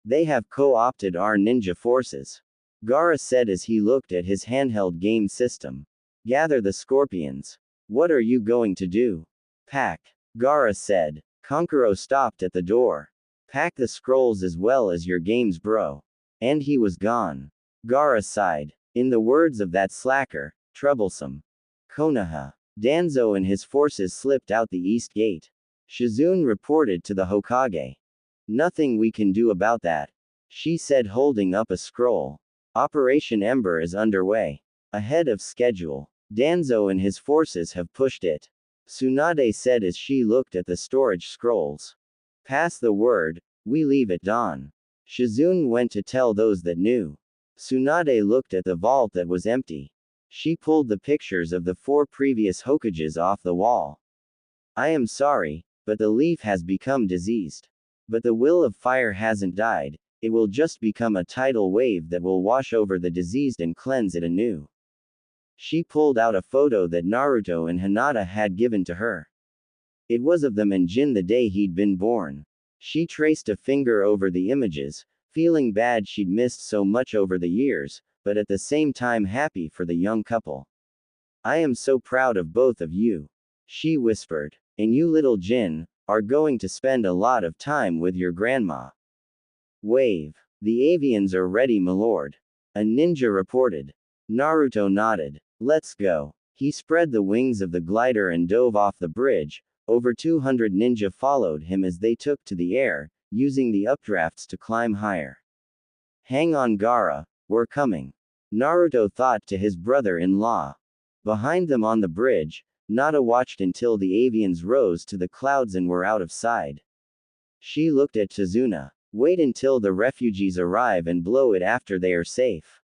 They have co-opted our ninja forces. Gaara said as he looked at his handheld game system. Gather the scorpions. What are you going to do? Pack. Gaara said. Kankuro stopped at the door. Pack the scrolls as well as your games, bro. And he was gone. Gaara sighed. In the words of that slacker, troublesome. Konoha. Danzo and his forces slipped out the east gate. Shizune reported to the Hokage. Nothing we can do about that. She said, holding up a scroll. Operation Ember is underway. Ahead of schedule. Danzo and his forces have pushed it. Tsunade said as she looked at the storage scrolls. Pass the word, we leave at dawn. Shizune went to tell those that knew. Tsunade looked at the vault that was empty. She pulled the pictures of the 4 previous Hokages off the wall. I am sorry, but the leaf has become diseased. But the will of fire hasn't died, it will just become a tidal wave that will wash over the diseased and cleanse it anew. She pulled out a photo that Naruto and Hinata had given to her. It was of them and Jin the day he'd been born. She traced a finger over the images, feeling bad she'd missed so much over the years, but at the same time happy for the young couple. I am so proud of both of you, she whispered. And you little Jin, are going to spend a lot of time with your grandma. Wave. The avians are ready, milord. A ninja reported. Naruto nodded. Let's go. He spread the wings of the glider and dove off the bridge. Over 200 ninja followed him as they took to the air, using the updrafts to climb higher. Hang on, Gaara, we're coming. Naruto thought to his brother-in-law. Behind them on the bridge, Nada watched until the avians rose to the clouds and were out of sight. She looked at Tazuna. Wait until the refugees arrive and blow it after they are safe.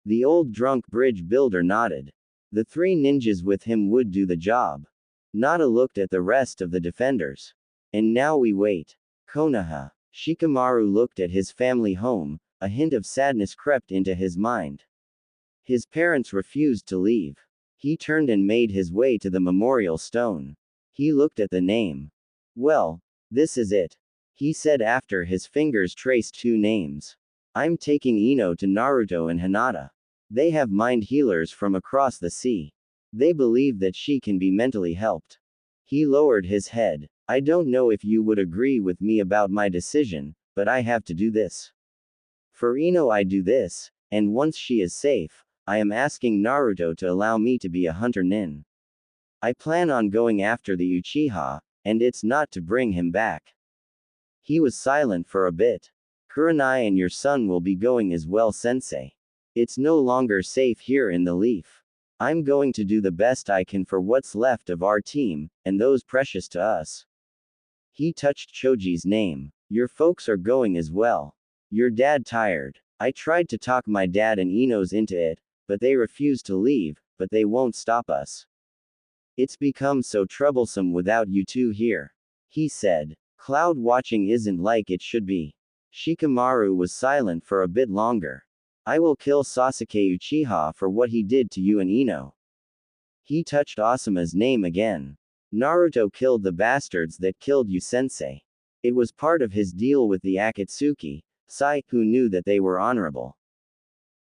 The old drunk bridge builder nodded. The 3 ninjas with him would do the job. Nada looked at the rest of the defenders. And now we wait. Konoha. Shikamaru looked at his family home, a hint of sadness crept into his mind. His parents refused to leave. He turned and made his way to the memorial stone. He looked at the name. Well, this is it, he said after his fingers traced 2 names. I'm taking Ino to Naruto and Hinata. They have mind healers from across the sea. They believe that she can be mentally helped. He lowered his head. I don't know if you would agree with me about my decision, but I have to do this. For Ino I do this, and once she is safe, I am asking Naruto to allow me to be a hunter nin. I plan on going after the Uchiha, and it's not to bring him back. He was silent for a bit. Kurenai and your son will be going as well, sensei. It's no longer safe here in the leaf. I'm going to do the best I can for what's left of our team, and those precious to us. He touched Choji's name. Your folks are going as well. Your dad tired. I tried to talk my dad and Ino's into it, but they refuse to leave, but they won't stop us. It's become so troublesome without you 2 here, he said. Cloud watching isn't like it should be. Shikamaru was silent for a bit longer. I will kill Sasuke Uchiha for what he did to you and Ino. He touched Asuma's name again. Naruto killed the bastards that killed you, sensei. It was part of his deal with the Akatsuki, Sai, who knew that they were honorable.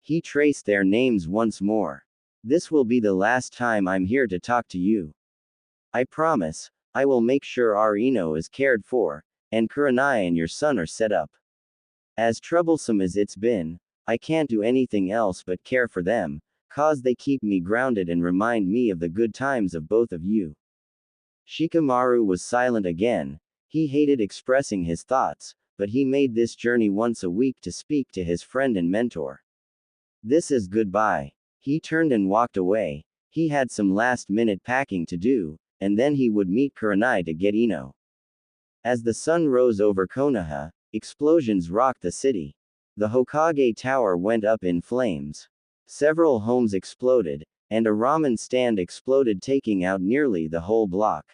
He traced their names once more. This will be the last time I'm here to talk to you. I promise, I will make sure our Ino is cared for, and Kurenai and your son are set up. As troublesome as it's been, I can't do anything else but care for them, cause they keep me grounded and remind me of the good times of both of you. Shikamaru was silent again. He hated expressing his thoughts, but he made this journey once a week to speak to his friend and mentor. This is goodbye. He turned and walked away. He had some last-minute packing to do, and then he would meet Kurenai to get Ino. As the sun rose over Konoha, explosions rocked the city. The Hokage Tower went up in flames. Several homes exploded, and a ramen stand exploded, taking out nearly the whole block.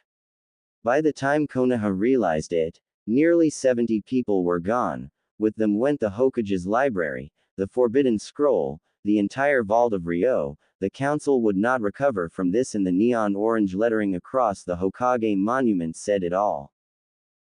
By the time Konoha realized it, nearly 70 people were gone. With them went the Hokage's library, the Forbidden Scroll, the entire vault of Ryo. The council would not recover from this, and the neon orange lettering across the Hokage monument said it all.